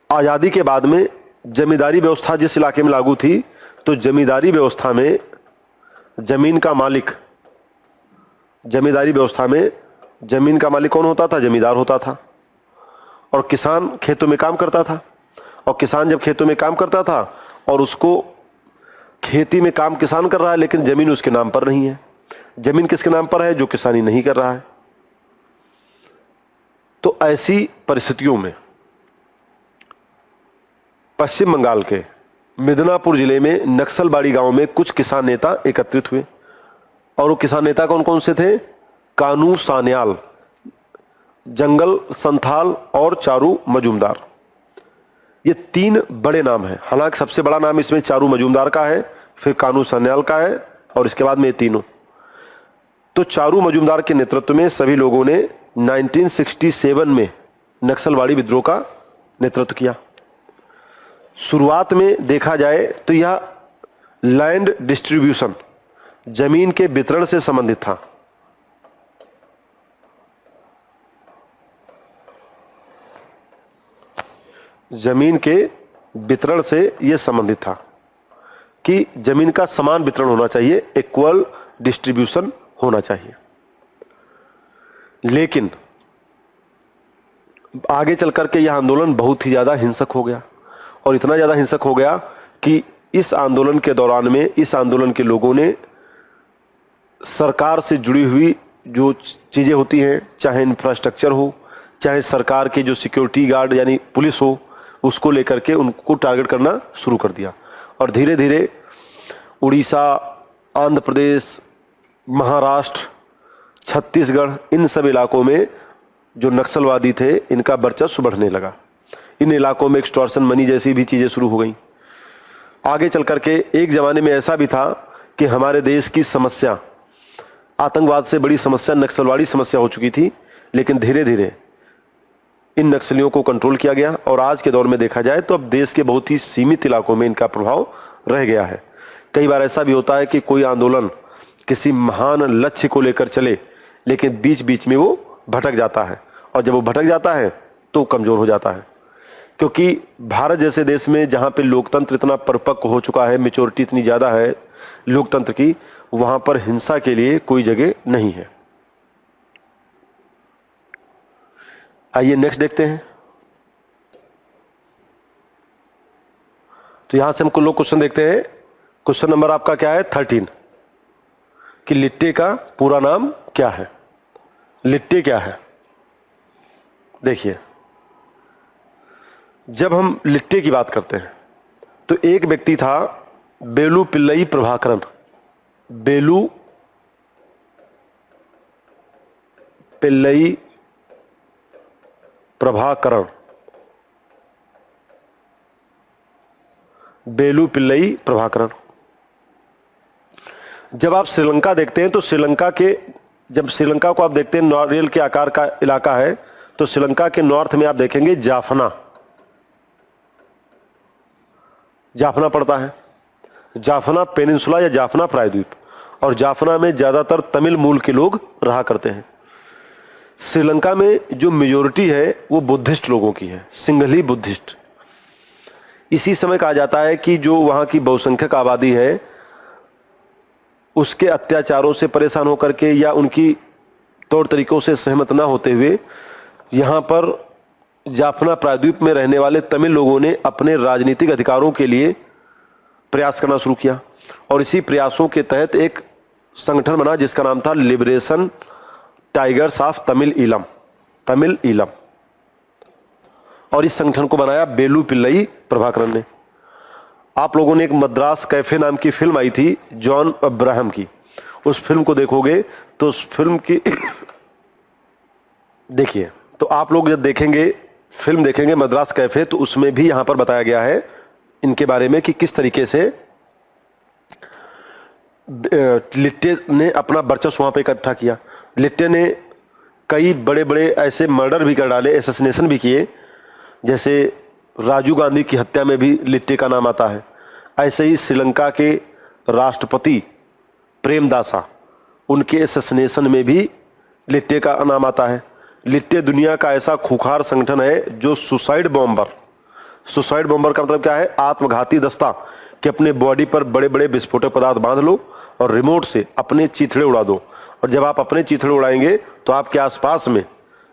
आजादी के बाद में जमींदारी व्यवस्था जिस इलाके में लागू थी, तो जमींदारी व्यवस्था में जमीन का मालिक कौन होता था? जमींदार होता था। और किसान खेतों में काम करता था। और किसान जब खेतों में काम करता था और उसको खेती में काम किसान कर रहा है लेकिन जमीन उसके नाम पर नहीं है। जमीन किसके नाम पर है? जो किसानी नहीं कर रहा है। तो ऐसी परिस्थितियों में पश्चिम बंगाल के मिदनापुर जिले में नक्सलबाड़ी गांव में कुछ किसान नेता एकत्रित हुए। और वो किसान नेता कौन कौन से थे? कानू सान्याल, जंगल संथाल और चारू मजूमदार। ये तीन बड़े नाम हैं। हालांकि सबसे बड़ा नाम इसमें चारू मजूमदार का है, फिर कानू सान्याल का है और इसके बाद में ये तीनों। तो चारू मजूमदार के नेतृत्व में सभी लोगों ने 1967 में नक्सलवाड़ी विद्रोह का नेतृत्व किया। शुरुआत में देखा जाए तो यह लैंड डिस्ट्रीब्यूशन, जमीन के वितरण से संबंधित था। जमीन के वितरण से यह संबंधित था कि जमीन का समान वितरण होना चाहिए, इक्वल डिस्ट्रीब्यूशन होना चाहिए। लेकिन आगे चल करके यह आंदोलन बहुत ही ज्यादा हिंसक हो गया। और इतना ज्यादा हिंसक हो गया कि इस आंदोलन के दौरान में इस आंदोलन के लोगों ने सरकार से जुड़ी हुई जो चीजें होती हैं, चाहे इंफ्रास्ट्रक्चर हो, चाहे सरकार के जो सिक्योरिटी गार्ड यानी पुलिस हो, उसको लेकर के उनको टारगेट करना शुरू कर दिया। और धीरे धीरे उड़ीसा, आंध्र प्रदेश, महाराष्ट्र, छत्तीसगढ़, इन सब इलाकों में जो नक्सलवादी थे इनका वर्चस्व बढ़ने लगा। इन इलाकों में एक्सटॉर्शन मनी जैसी भी चीज़ें शुरू हो गई। आगे चल करके एक ज़माने में ऐसा भी था कि हमारे देश की समस्या आतंकवाद से बड़ी समस्या नक्सलवादी समस्या हो चुकी थी, लेकिन धीरे धीरे इन नक्सलियों को कंट्रोल किया गया और आज के दौर में देखा जाए तो अब देश के बहुत ही सीमित इलाकों में इनका प्रभाव रह गया है। कई बार ऐसा भी होता है कि कोई आंदोलन किसी महान लक्ष्य को लेकर चले, लेकिन बीच बीच में वो भटक जाता है, और जब वो भटक जाता है तो कमज़ोर हो जाता है। क्योंकि भारत जैसे देश में जहाँ पे लोकतंत्र इतना परिपक्व हो चुका है, मेच्योरिटी इतनी ज़्यादा है लोकतंत्र की, वहाँ पर हिंसा के लिए कोई जगह नहीं है। आइए नेक्स्ट देखते हैं। तो यहां से हम कुछ लोग क्वेश्चन देखते हैं। क्वेश्चन नंबर आपका क्या है 13, कि लिट्टे का पूरा नाम क्या है। लिट्टे क्या है? देखिए, जब हम लिट्टे की बात करते हैं तो एक व्यक्ति था बेलू पिल्लई प्रभाकरन। बेलू पिल्लई प्रभाकरण, बेलू पिल्लई प्रभाकरण। जब आप श्रीलंका देखते हैं तो जब श्रीलंका को आप देखते हैं, नारियल के आकार का इलाका है, तो श्रीलंका के नॉर्थ में आप देखेंगे जाफना पड़ता है। जाफना पेनिनसुला या जाफना प्रायद्वीप, और जाफना में ज्यादातर तमिल मूल के लोग रहा करते हैं। श्रीलंका में जो मेजोरिटी है वो बुद्धिस्ट लोगों की है, सिंघली बुद्धिस्ट। इसी समय कहा जाता है कि जो वहाँ की बहुसंख्यक आबादी है उसके अत्याचारों से परेशान होकर के या उनकी तौर तरीकों से सहमत ना होते हुए यहाँ पर जाफना प्रायद्वीप में रहने वाले तमिल लोगों ने अपने राजनीतिक अधिकारों के लिए प्रयास करना शुरू किया, और इसी प्रयासों के तहत एक संगठन बना जिसका नाम था liberation tigers of Tamil Eelam, और इस संगठन को बनाया बेलू पिल्लई प्रभाकरन ने। आप लोगों ने एक मद्रास कैफे नाम की फिल्म आई थी जॉन अब्राहम की, उस फिल्म को देखोगे तो उस फिल्म की देखिए, तो आप लोग जब फिल्म देखेंगे मद्रास कैफे, तो उसमें भी यहां पर बताया गया है इनके बारे में कि किस तरीके से लिट्टे ने अपना वर्चस्व वहां पर इकट्ठा किया। लिट्टे ने कई बड़े बड़े ऐसे मर्डर भी कर डाले, एसेसिनेशन भी किए, जैसे राजीव गांधी की हत्या में भी लिट्टे का नाम आता है। ऐसे ही श्रीलंका के राष्ट्रपति प्रेमदासा, उनके एसेसिनेशन में भी लिट्टे का नाम आता है। लिट्टे दुनिया का ऐसा खूंखार संगठन है जो सुसाइड बॉम्बर का मतलब क्या है? आत्मघाती दस्ता, कि अपने बॉडी पर बड़े बड़े विस्फोटक पदार्थ बांध लो और रिमोट से अपने चीथड़े उड़ा दो, और जब आप अपने चीथड़े उड़ाएंगे तो आपके आसपास में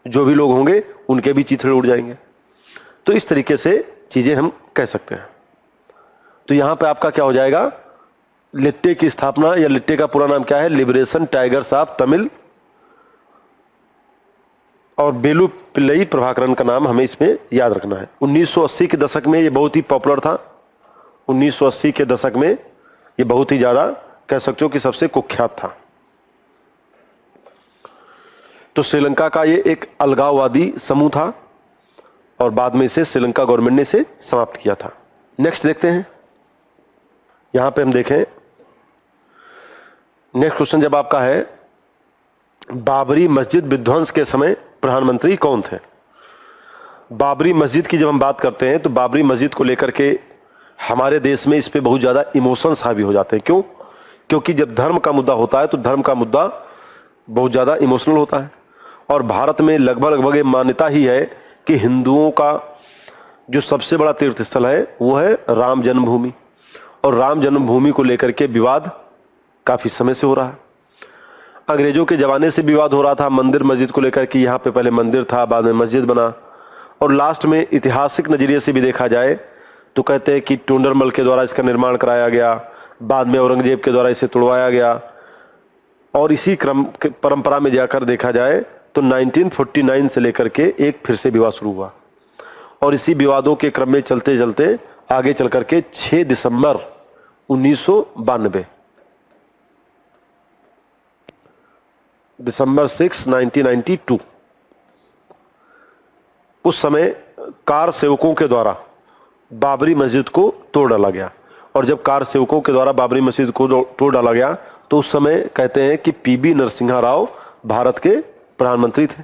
जो भी लोग होंगे उनके भी चीथड़े उड़ जाएंगे। तो इस तरीके से चीजें हम कह सकते हैं। तो यहां पे आपका क्या हो जाएगा? लिट्टे की स्थापना या लिट्टे का पूरा नाम क्या है? लिबरेशन टाइगर्स ऑफ तमिल, और बेलू पिल्लई प्रभाकरन का नाम हमें इसमें याद रखना है। 1980 के दशक में ये बहुत ही पॉपुलर था। 1980 के दशक में ये बहुत ही ज्यादा कह सकते हो कि सबसे कुख्यात था। तो श्रीलंका का ये एक अलगाववादी समूह था, और बाद में इसे श्रीलंका गवर्नमेंट ने इसे समाप्त किया था। नेक्स्ट देखते हैं। यहां पे हम देखें, नेक्स्ट क्वेश्चन जब आपका है, बाबरी मस्जिद विध्वंस के समय प्रधानमंत्री कौन थे? बाबरी मस्जिद की जब हम बात करते हैं तो बाबरी मस्जिद को लेकर के हमारे देश में इस पे बहुत ज़्यादा इमोशंस हावी हो जाते हैं। क्यों? क्योंकि जब धर्म का मुद्दा होता है तो धर्म का मुद्दा बहुत ज़्यादा इमोशनल होता है, और भारत में लगभग ये मान्यता ही है कि हिंदुओं का जो सबसे बड़ा तीर्थ स्थल है वो है राम जन्मभूमि, और राम जन्मभूमि को लेकर के विवाद काफ़ी समय से हो रहा है। अंग्रेजों के ज़माने से विवाद हो रहा था मंदिर मस्जिद को लेकर कि यहाँ पे पहले मंदिर था, बाद में मस्जिद बना, और लास्ट में ऐतिहासिक नज़रिए से भी देखा जाए तो कहते हैं कि टोंडरमल के द्वारा इसका निर्माण कराया गया, बाद में औरंगजेब के द्वारा इसे तोड़वाया गया, और इसी क्रम परंपरा में जाकर देखा जाए तो 1949 से लेकर के एक फिर से विवाद शुरू हुआ, और इसी विवादों के क्रम में चलते चलते आगे चल करके 6 दिसंबर 1992 December 6, 1992 उस समय कार सेवकों के द्वारा बाबरी मस्जिद को तोड़ डाला गया। और जब कार सेवकों के द्वारा बाबरी मस्जिद को तोड़ डाला गया तो उस समय कहते हैं कि पीबी नरसिम्हा राव भारत के प्रधानमंत्री थे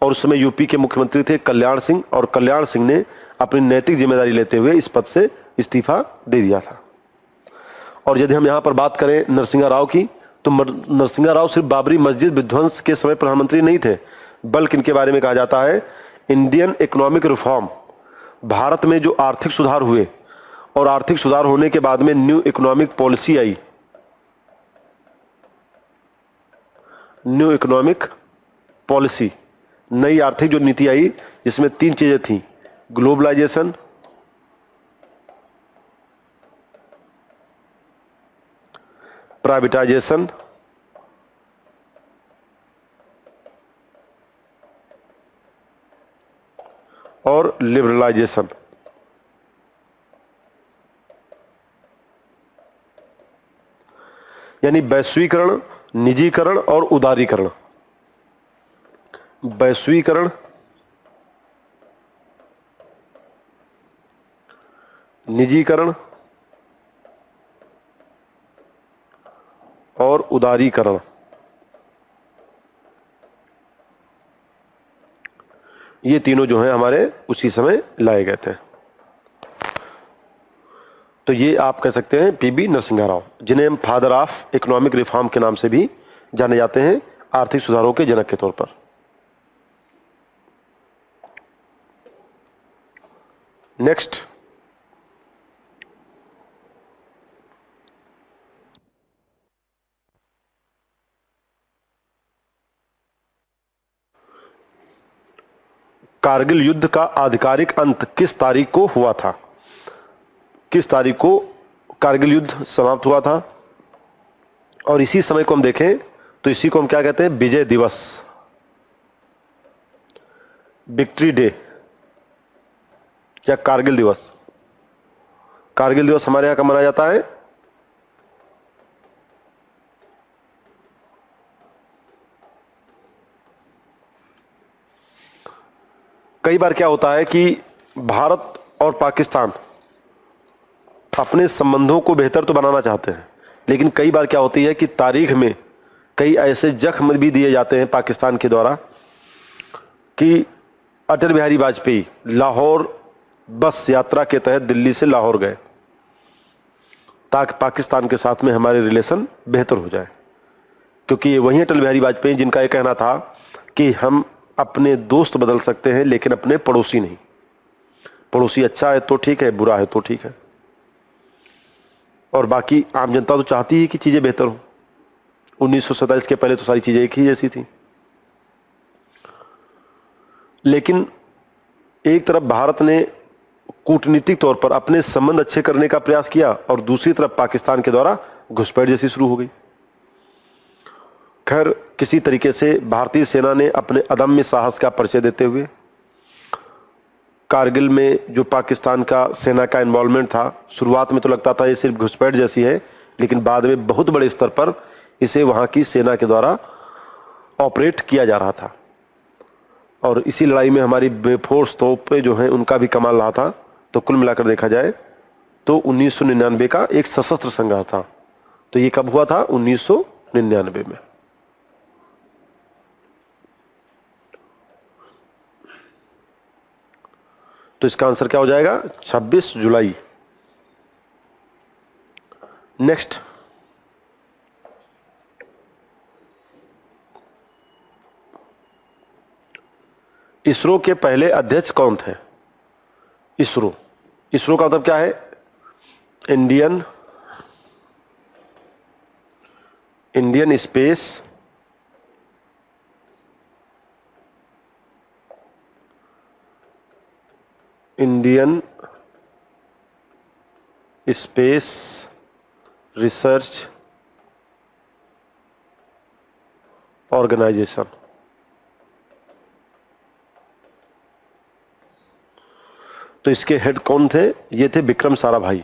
और उस समय यूपी के मुख्यमंत्री थे कल्याण सिंह, और कल्याण सिंह ने अपनी नैतिक जिम्मेदारी लेते हुए इस पद से इस्तीफा दे दिया था। और यदि हम यहाँ पर बात करें नरसिम्हा राव की, तो नरसिम्हा राव सिर्फ बाबरी मस्जिद विध्वंस के समय प्रधानमंत्री नहीं थे, बल्कि इनके बारे में कहा जाता है इंडियन इकोनॉमिक रिफॉर्म, भारत में जो आर्थिक सुधार हुए और आर्थिक सुधार होने के बाद में न्यू इकोनॉमिक पॉलिसी आई, न्यू इकोनॉमिक पॉलिसी, नई आर्थिक जो नीति आई जिसमें 3 चीजें थी, ग्लोबलाइजेशन, प्राइवेटाइजेशन और लिबरलाइजेशन। यानी वैश्वीकरण, निजीकरण और उदारीकरण। वैश्वीकरण, निजीकरण और उदारीकरण, ये तीनों जो हैं हमारे उसी समय लाए गए थे। तो ये आप कह सकते हैं पीबी नरसिम्हा राव, जिन्हें हम फादर ऑफ इकोनॉमिक रिफॉर्म के नाम से भी जाने जाते हैं, आर्थिक सुधारों के जनक के तौर पर। नेक्स्ट, कारगिल युद्ध का आधिकारिक अंत किस तारीख को हुआ था? किस तारीख को कारगिल युद्ध समाप्त हुआ था? और इसी समय को हम देखें तो इसी को हम क्या कहते हैं? विजय दिवस, विक्ट्री डे या कारगिल दिवस। कारगिल दिवस हमारे यहां कब मनाया जाता है? कई बार क्या होता है कि भारत और पाकिस्तान अपने संबंधों को बेहतर तो बनाना चाहते हैं, लेकिन कई बार क्या होती है कि तारीख में कई ऐसे जख्म भी दिए जाते हैं पाकिस्तान के द्वारा कि अटल बिहारी वाजपेयी लाहौर बस यात्रा के तहत दिल्ली से लाहौर गए ताकि पाकिस्तान के साथ में हमारे रिलेशन बेहतर हो जाए, क्योंकि ये वही अटल बिहारी वाजपेयी जिनका ये कहना था कि हम अपने दोस्त बदल सकते हैं लेकिन अपने पड़ोसी नहीं। पड़ोसी अच्छा है तो ठीक है, बुरा है तो ठीक है, और बाकी आम जनता तो चाहती है कि चीजें बेहतर हो। 1947 के पहले तो सारी चीजें एक ही जैसी थी, लेकिन एक तरफ भारत ने कूटनीतिक तौर पर अपने संबंध अच्छे करने का प्रयास किया और दूसरी तरफ पाकिस्तान के द्वारा घुसपैठ जैसी शुरू हो गई। खैर, किसी तरीके से भारतीय सेना ने अपने अदम्य साहस का परिचय देते हुए कारगिल में जो पाकिस्तान का सेना का इन्वॉल्वमेंट था, शुरुआत में तो लगता था ये सिर्फ घुसपैठ जैसी है, लेकिन बाद में बहुत बड़े स्तर पर इसे वहां की सेना के द्वारा ऑपरेट किया जा रहा था। और इसी लड़ाई में हमारी बेफोर्स तोपें जो हैं उनका भी कमाल रहा था। तो कुल मिलाकर देखा जाए तो 1999 का एक सशस्त्र संघर्ष था। तो ये कब हुआ था? 1999 में। तो इसका आंसर क्या हो जाएगा? 26 जुलाई। नेक्स्ट, इसरो के पहले अध्यक्ष कौन थे? इसरो, इसरो का मतलब क्या है? Indian space Indian space research organisation. तो इसके हेड कौन थे? ये थे विक्रम साराभाई,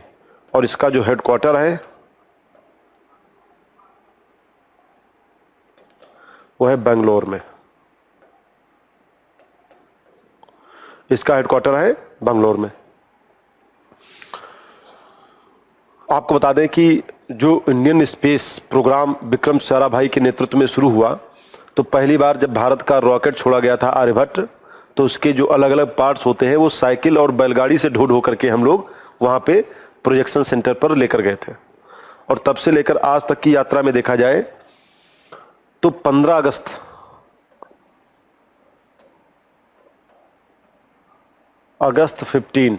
और इसका जो हेडक्वार्टर है वो है बेंगलोर में। इसका हेडक्वार्टर है बंगलोर में। आपको बता दें कि जो Indian space programme Vikram Sarabhai के नेतृत्व में शुरू हुआ, तो पहली बार जब भारत का रॉकेट छोड़ा गया था आर्यभट्ट, तो उसके जो अलग अलग पार्ट्स होते हैं वो साइकिल और बैलगाड़ी से ढो ढो करके हम लोग वहाँ पे प्रोजेक्शन सेंटर पर लेकर गए थे। और तब से लेकर आज तक की यात्रा में देखा जाए तो 15 अगस्त 15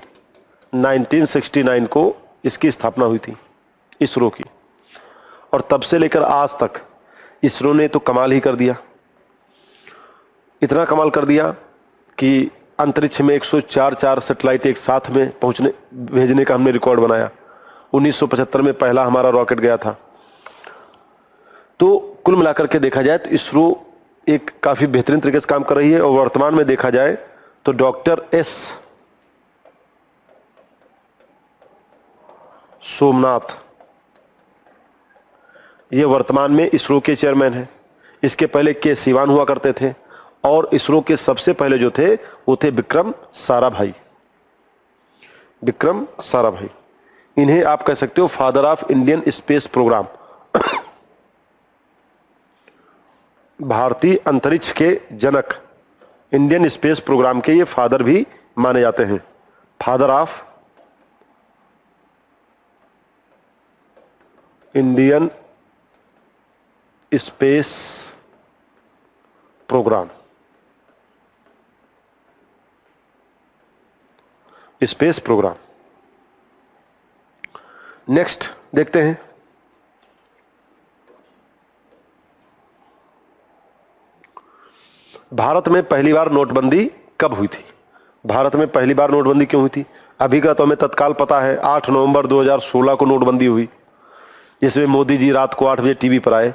1969 को इसकी स्थापना हुई थी इसरो की। और तब से लेकर आज तक इसरो ने तो कमाल ही कर दिया। इतना कमाल कर दिया कि अंतरिक्ष में 104 सैटेलाइट एक साथ में भेजने का हमने रिकॉर्ड बनाया। 1975 में पहला हमारा रॉकेट गया था। तो कुल मिलाकर के देखा जाए तो इसरो एक काफी बेहतरीन तरीके से काम कर रही है। और वर्तमान में देखा जाए तो डॉक्टर एस सोमनाथ ये वर्तमान में इसरो के चेयरमैन हैं। इसके पहले के सिवान हुआ करते थे और इसरो के सबसे पहले जो थे वो थे विक्रम साराभाई। विक्रम साराभाई, इन्हें आप कह सकते हो father of Indian space programme. भारतीय अंतरिक्ष के जनक, इंडियन स्पेस प्रोग्राम के ये फादर भी माने जाते हैं। Father of Indian space programme. Space programme. Next देखते हैं, भारत में पहली बार नोटबंदी कब हुई थी? भारत में पहली बार नोटबंदी क्यों हुई थी? अभी का तो हमें तत्काल पता है, 8 नवंबर 2016 को नोटबंदी हुई, जिसमें मोदी जी रात को 8 बजे टीवी पर आए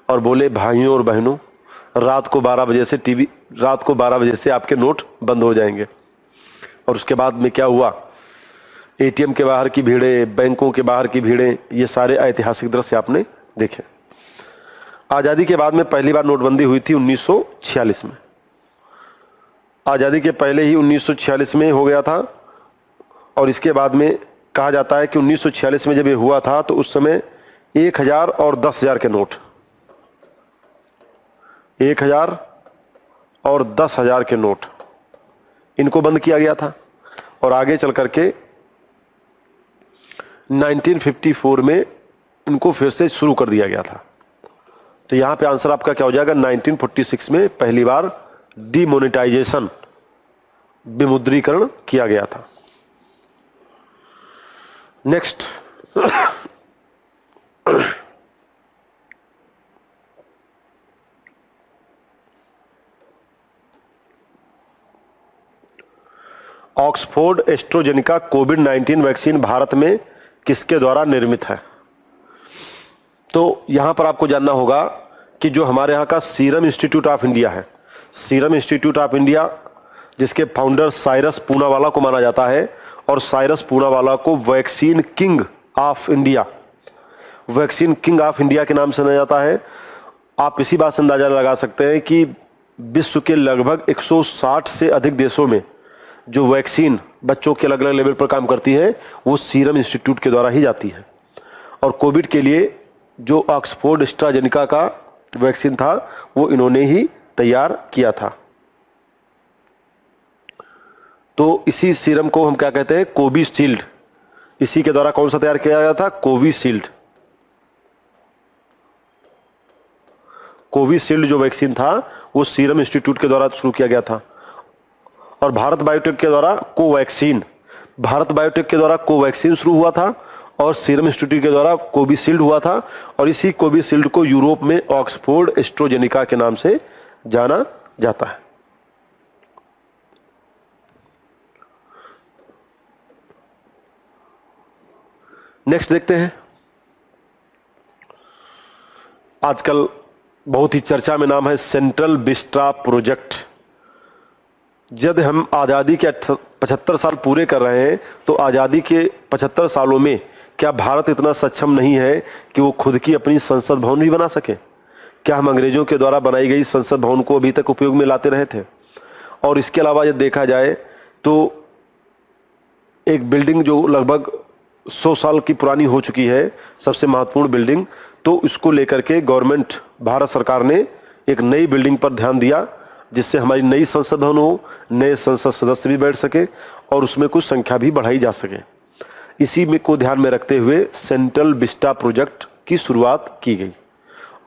और बोले भाइयों और बहनों रात को 12 बजे से आपके नोट बंद हो जाएंगे। और उसके बाद में क्या हुआ, एटीएम के बाहर की भीड़ें, बैंकों के बाहर की भीड़ें, ये सारे ऐतिहासिक दृश्य आपने देखे। आज़ादी के बाद में पहली बार नोटबंदी हुई थी 1946 में। आज़ादी के पहले ही 1946 में हो गया था। और इसके बाद में कहा जाता है कि 1946 में जब ये हुआ था तो उस समय 1000 और 10,000 के नोट, 1000 और 10,000 के नोट, इनको बंद किया गया था। और आगे चल करके 1954 में इनको फिर से शुरू कर दिया गया था। तो यहां पे आंसर आपका क्या हो जाएगा, 1946 में पहली बार डीमोनेटाइजेशन, विमुद्रीकरण किया गया था। नेक्स्ट, ऑक्सफोर्ड एस्ट्राजेनेका कोविड-19 वैक्सीन भारत में किसके द्वारा निर्मित है? तो यहां पर आपको जानना होगा कि जो हमारे यहां का सीरम इंस्टीट्यूट ऑफ इंडिया है, सीरम इंस्टीट्यूट ऑफ इंडिया, जिसके फाउंडर साइरस पूनावाला को माना जाता है, और साइरस पूनावाला को vaccine king of India, vaccine king of India के नाम से जाना जाता है। आप इसी बात से अंदाजा लगा सकते हैं कि विश्व के लगभग 160 से अधिक देशों में जो वैक्सीन बच्चों के अलग अलग लेवल पर काम करती है वो सीरम इंस्टीट्यूट के द्वारा ही जाती है। और कोविड के लिए जो ऑक्सफोर्ड एस्ट्राजेनेका का वैक्सीन था वो इन्होंने ही तैयार किया था। तो इसी सीरम को हम क्या कहते हैं, कोविशील्ड। इसी के द्वारा कौन सा तैयार किया गया था, कोविशील्ड। कोविशील्ड जो वैक्सीन था वो सीरम इंस्टीट्यूट के द्वारा शुरू किया गया था। और भारत बायोटेक के द्वारा कोवैक्सीन, भारत बायोटेक के द्वारा कोवैक्सीन शुरू हुआ था और सीरम इंस्टीट्यूट के द्वारा कोविशील्ड हुआ था। और इसी कोविशील्ड को यूरोप में ऑक्सफोर्ड एस्ट्राजेनेका के नाम से जाना जाता है। नेक्स्ट देखते हैं, आजकल बहुत ही चर्चा में नाम है सेंट्रल विस्टा प्रोजेक्ट। जब हम आज़ादी के 75 साल पूरे कर रहे हैं तो आज़ादी के 75 सालों में क्या भारत इतना सक्षम नहीं है कि वो खुद की अपनी संसद भवन भी बना सके? क्या हम अंग्रेजों के द्वारा बनाई गई संसद भवन को अभी तक उपयोग में लाते रहे थे? और इसके अलावा यदि देखा जाए तो एक बिल्डिंग जो लगभग 100 साल की पुरानी हो चुकी है, सबसे महत्वपूर्ण बिल्डिंग, तो इसको लेकर के गवर्नमेंट, भारत सरकार ने एक नई बिल्डिंग पर ध्यान दिया, जिससे हमारी नई संसद भवन हो, नए संसद सदस्य भी बैठ सके और उसमें कुछ संख्या भी बढ़ाई जा सके। इसी में को ध्यान में रखते हुए सेंट्रल विस्टा प्रोजेक्ट की शुरुआत की गई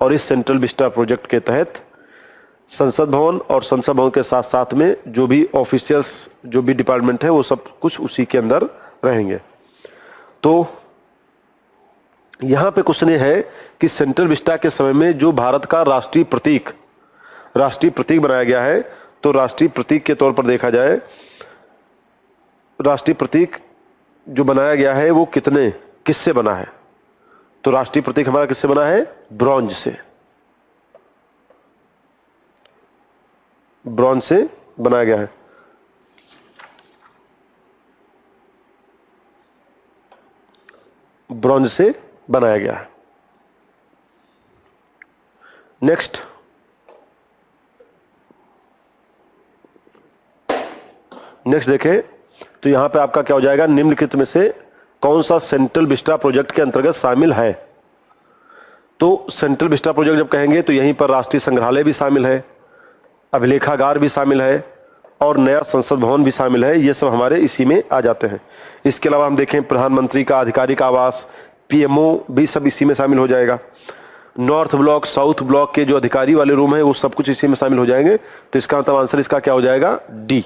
और इस सेंट्रल विस्टा प्रोजेक्ट के तहत संसद भवन और संसद भवन के साथ साथ में जो भी ऑफिशियल्स, जो भी डिपार्टमेंट है, वो सब कुछ उसी के अंदर रहेंगे। तो यहां पे क्वेश्चन ये है कि सेंट्रल विस्टा के समय में जो भारत का राष्ट्रीय प्रतीक बनाया गया है, तो राष्ट्रीय प्रतीक के तौर पर देखा जाए, राष्ट्रीय प्रतीक जो बनाया गया है वो किससे बना है? तो राष्ट्रीय प्रतीक हमारा किससे बना है? ब्रॉन्ज से। ब्रॉन्ज से बनाया गया है। ब्रॉन्ज से बनाया गया है। नेक्स्ट, देखें तो यहां पे आपका क्या हो जाएगा? निम्नलिखित में से कौन सा सेंट्रल विस्टा प्रोजेक्ट के अंतर्गत शामिल है? तो सेंट्रल विस्टा प्रोजेक्ट जब कहेंगे तो यहीं पर राष्ट्रीय संग्रहालय भी शामिल है, अभिलेखागार भी शामिल है और नया संसद भवन भी शामिल है। ये सब हमारे इसी में आ जाते हैं। इसके अलावा हम देखें प्रधानमंत्री का आधिकारिक आवास, पीएमओ भी सब इसी में शामिल हो जाएगा। नॉर्थ ब्लॉक, साउथ ब्लॉक के जो अधिकारी वाले रूम है वो सब कुछ इसी में शामिल हो जाएंगे। तो इसका मतलब आंसर इसका क्या हो जाएगा? डी।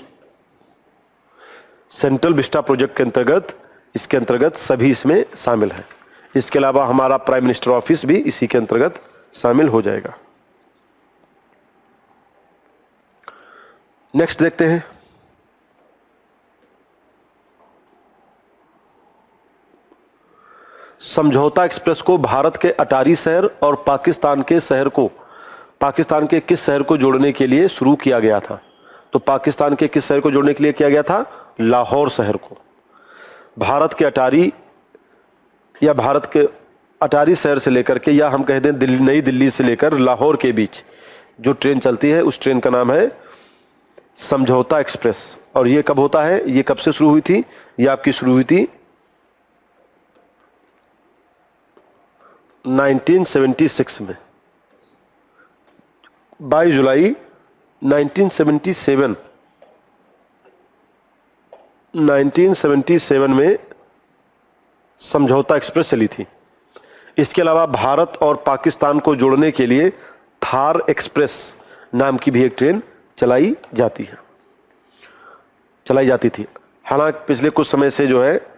सेंट्रल विस्टा प्रोजेक्ट के अंतर्गत, इसके अंतर्गत सभी इसमें शामिल है। इसके अलावा हमारा प्राइम मिनिस्टर ऑफिस भी इसी के अंतर्गत शामिल हो जाएगा। नेक्स्ट देखते हैं, समझौता एक्सप्रेस को भारत के अटारी शहर और पाकिस्तान के किस शहर को जोड़ने के लिए शुरू किया गया था? तो पाकिस्तान के किस शहर को जोड़ने के लिए किया गया था? लाहौर शहर को। भारत के अटारी या भारत के अटारी शहर से लेकर के, या हम कह दें नई दिल्ली से लेकर लाहौर के बीच जो ट्रेन चलती है उस ट्रेन का नाम है समझौता एक्सप्रेस। और ये कब होता है? ये कब से शुरू हुई थी? ये आपकी शुरू हुई थी 1976 में, 22 जुलाई 1977 में समझौता एक्सप्रेस चली थी। इसके अलावा भारत और पाकिस्तान को जोड़ने के लिए थार एक्सप्रेस नाम की भी एक ट्रेन चलाई जाती थी। हालांकि पिछले कुछ समय से जो है,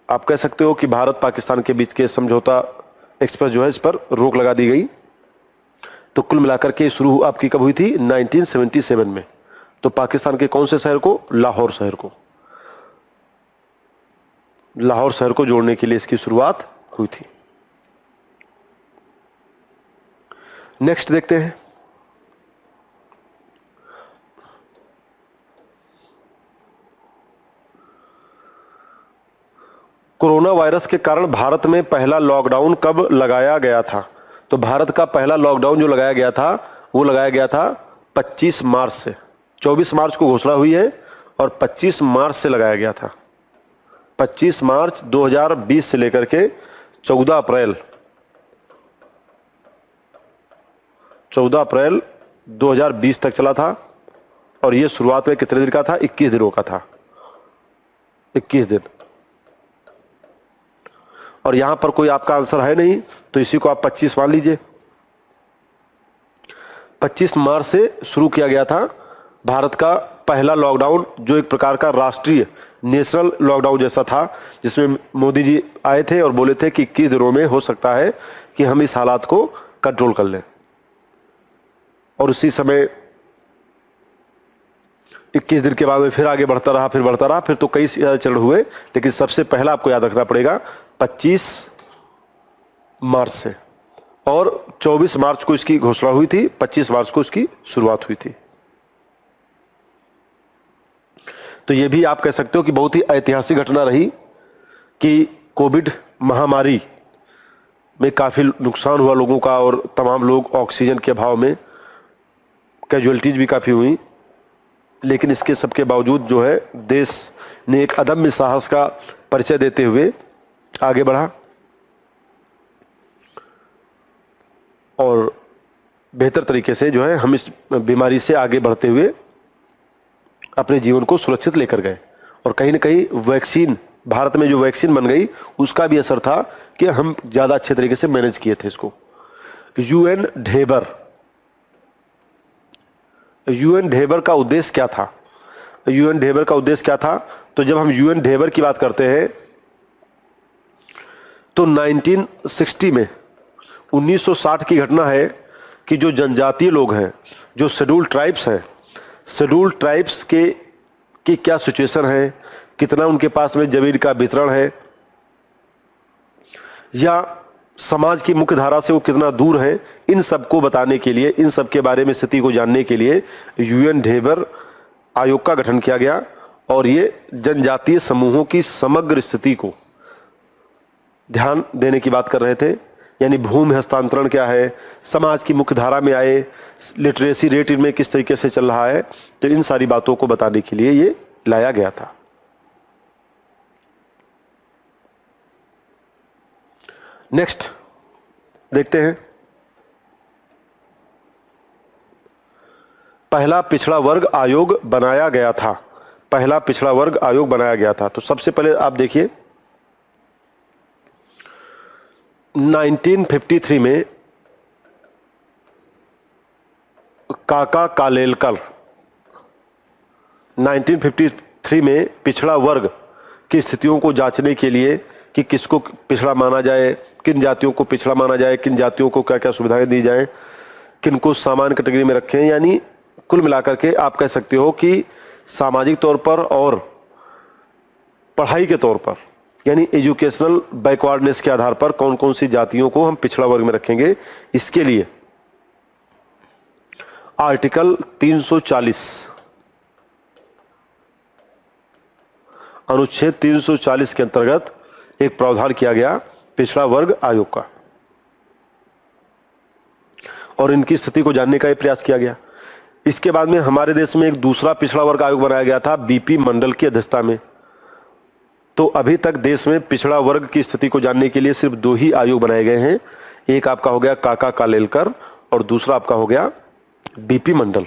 आप कह सकते हो कि भारत पाकिस्तान के बीच के समझौता एक्सप्रेस जो है, इस पर रोक लगा दी गई। तो कुल मिलाकर के शुरू आपकी कब हुई थी? 1977 में। तो पाकिस्तान के कौन से शहर को? लाहौर शहर को जोड़ने के लिए इसकी शुरुआत हुई थी। नेक्स्ट देखते हैं, कोरोना वायरस के कारण भारत में पहला लॉकडाउन कब लगाया गया था? तो भारत का पहला लॉकडाउन जो लगाया गया था वो लगाया गया था 25 मार्च से। 24 मार्च को घोषणा हुई है और 25 मार्च से लगाया गया था। 25 मार्च 2020 से लेकर के 14 अप्रैल 2020 तक चला था। और ये शुरुआत में कितने दिन का था? 21 दिनों का था, 21 दिन। और यहां पर कोई आपका आंसर है नहीं, तो इसी को आप 25 मान लीजिए। 25 मार्च से शुरू किया गया था भारत का पहला लॉकडाउन, जो एक प्रकार का राष्ट्रीय नेशनल लॉकडाउन जैसा था, जिसमें मोदी जी आए थे और बोले थे कि 21 दिनों में हो सकता है कि हम इस हालात को कंट्रोल कर लें। और उसी समय 21 दिन के बाद में फिर आगे बढ़ता रहा, फिर तो कई चरण हुए, लेकिन सबसे पहला आपको याद रखना पड़ेगा 25 मार्च से। और 24 मार्च को इसकी घोषणा हुई थी, 25 मार्च को इसकी शुरुआत हुई थी। तो यह भी आप कह सकते हो कि बहुत ही ऐतिहासिक घटना रही कि कोविड महामारी में काफी नुकसान हुआ लोगों का, और तमाम लोग ऑक्सीजन के अभाव में कैजुअलिटीज भी काफी हुई। लेकिन इसके सबके बावजूद जो है देश ने एक अदम्य साहस का परिचय देते हुए आगे बढ़ा और बेहतर तरीके से जो है हम इस बीमारी से आगे बढ़ते हुए अपने जीवन को सुरक्षित लेकर गए। और कहीं ना कहीं वैक्सीन, भारत में जो वैक्सीन बन गई उसका भी असर था कि हम ज़्यादा अच्छे तरीके से मैनेज किए थे इसको। यूएन ढेबर का उद्देश्य क्या था? यूएन ढेबर का उद्देश्य क्या था? तो जब हम यूएन ढेबर की बात करते हैं तो 1960 में 1960 की घटना है कि जो जनजातीय लोग हैं, जो शेड्यूल्ड ट्राइब्स हैं, शेड्यूल्ड ट्राइब्स की क्या सिचुएशन है, कितना उनके पास में जमीन का वितरण है या समाज की मुख्य धारा से वो कितना दूर है, इन सब को बताने के लिए, इन सब के बारे में स्थिति को जानने के लिए यूएन ढेबर आयोग का गठन किया गया। और ये जनजातीय समूहों की समग्र स्थिति को ध्यान देने की बात कर रहे थे, यानी भूमि हस्तांतरण क्या है, समाज की मुख्य धारा में आए, लिटरेसी रेट इनमें किस तरीके से चल रहा है, तो इन सारी बातों को बताने के लिए ये लाया गया था। नेक्स्ट देखते हैं, पहला पिछड़ा वर्ग आयोग बनाया गया था। पहला पिछड़ा वर्ग आयोग बनाया गया था। तो सबसे पहले आप देखिए 1953 में काका कालेलकर 1953 में पिछड़ा वर्ग की स्थितियों को जांचने के लिए कि किसको पिछड़ा माना जाए, किन जातियों को पिछड़ा माना जाए, किन जातियों को क्या क्या सुविधाएं दी जाए, किन को सामान्य कैटेगरी में रखें, यानी कुल मिलाकर के आप कह सकते हो कि सामाजिक तौर पर और पढ़ाई के तौर पर, यानी एजुकेशनल बैकवर्डनेस के आधार पर कौन कौन सी जातियों को हम पिछड़ा वर्ग में रखेंगे। इसके लिए आर्टिकल 340 अनुच्छेद 340 के अंतर्गत एक प्रावधान किया गया पिछड़ा वर्ग आयोग का और इनकी स्थिति को जानने का प्रयास किया गया। इसके बाद में हमारे देश में एक दूसरा पिछड़ा वर्ग आयोग बनाया गया था बीपी मंडल की अध्यक्षता में। तो अभी तक देश में पिछड़ा वर्ग की स्थिति को जानने के लिए सिर्फ 2 ही आयोग बनाए गए हैं। एक आपका हो गया काका कालेलकर और दूसरा आपका हो गया बीपी मंडल।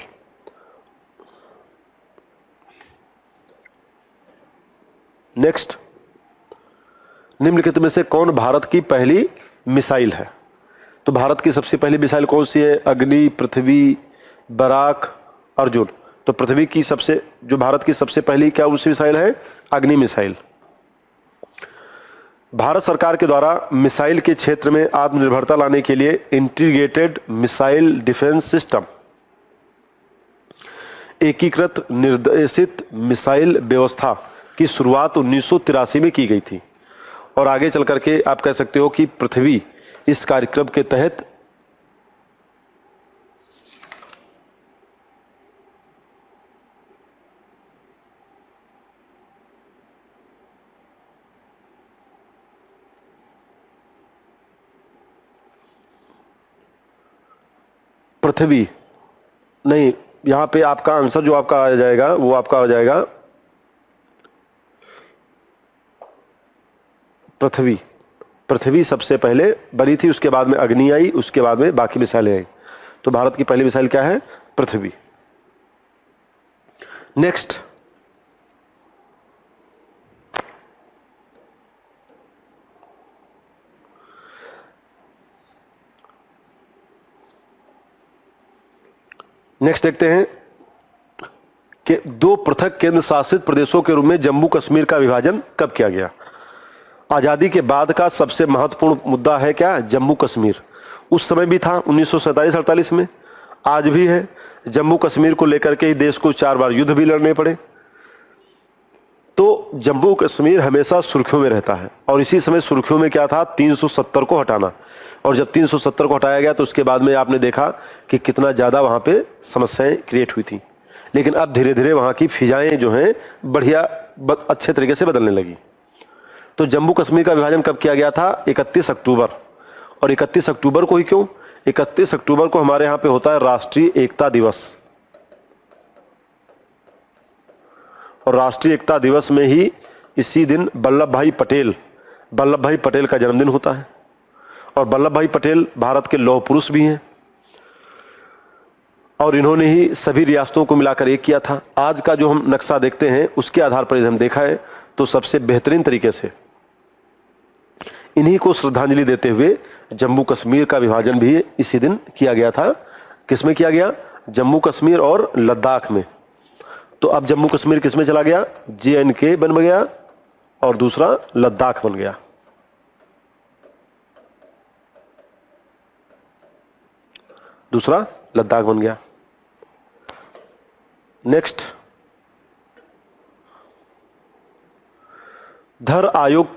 नेक्स्ट, निम्नलिखित में से कौन भारत की पहली मिसाइल है? तो भारत की सबसे पहली मिसाइल कौन सी है? अग्नि, पृथ्वी, बराक, अर्जुन। तो पृथ्वी की जो भारत की सबसे पहली क्या उनसी मिसाइल है? अग्नि मिसाइल। भारत सरकार के द्वारा मिसाइल के क्षेत्र में आत्मनिर्भरता लाने के लिए इंटीग्रेटेड मिसाइल डिफेंस सिस्टम, एकीकृत निर्देशित मिसाइल व्यवस्था की शुरुआत 1983 में की गई थी और आगे चल करके आप कह सकते हो कि पृथ्वी इस कार्यक्रम के तहत पृथ्वी नहीं, यहां पे आपका आंसर जो आपका आ जाएगा वो आपका आ जाएगा पृथ्वी। पृथ्वी सबसे पहले बनी थी, उसके बाद में अग्नि आई, उसके बाद में बाकी मिसाइलें आई। तो भारत की पहली मिसाइल क्या है? पृथ्वी। नेक्स्ट, देखते हैं कि 2 पृथक केंद्र शासित प्रदेशों के रूप में जम्मू कश्मीर का विभाजन कब किया गया? आजादी के बाद का सबसे महत्वपूर्ण मुद्दा है क्या? जम्मू कश्मीर। उस समय भी था 1947-48 में, आज भी है। जम्मू कश्मीर को लेकर के ही देश को 4 बार युद्ध भी लड़ने पड़े। तो जम्मू कश्मीर हमेशा सुर्खियों में रहता है और इसी समय सुर्खियों में क्या था? 370 को हटाना। और जब 370 को हटाया गया तो उसके बाद में आपने देखा कि कितना ज़्यादा वहाँ पे समस्याएं क्रिएट हुई थी। लेकिन अब धीरे धीरे वहाँ की फिजाएं जो हैं बढ़िया अच्छे तरीके से बदलने लगी। तो जम्मू कश्मीर का विभाजन कब किया गया था? 31 अक्टूबर। और 31 अक्टूबर को ही क्यों? 31 अक्टूबर को हमारे यहाँ पे होता है राष्ट्रीय एकता दिवस। और राष्ट्रीय एकता दिवस में ही इसी दिन वल्लभ भाई पटेल का जन्मदिन होता है। और वल्लभ भाई पटेल भारत के लौह पुरुष भी हैं और इन्होंने ही सभी रियासतों को मिलाकर एक किया था। आज का जो हम नक्शा देखते हैं उसके आधार पर यदि हम देखा है तो सबसे बेहतरीन तरीके से इन्हीं को श्रद्धांजलि देते हुए जम्मू कश्मीर का विभाजन भी इसी दिन किया गया था। किसमें किया गया? जम्मू कश्मीर और लद्दाख में। तो अब जम्मू कश्मीर किसमें चला गया? JNK बन गया और दूसरा लद्दाख बन गया। दूसरा लद्दाख बन गया। नेक्स्ट, धर आयोग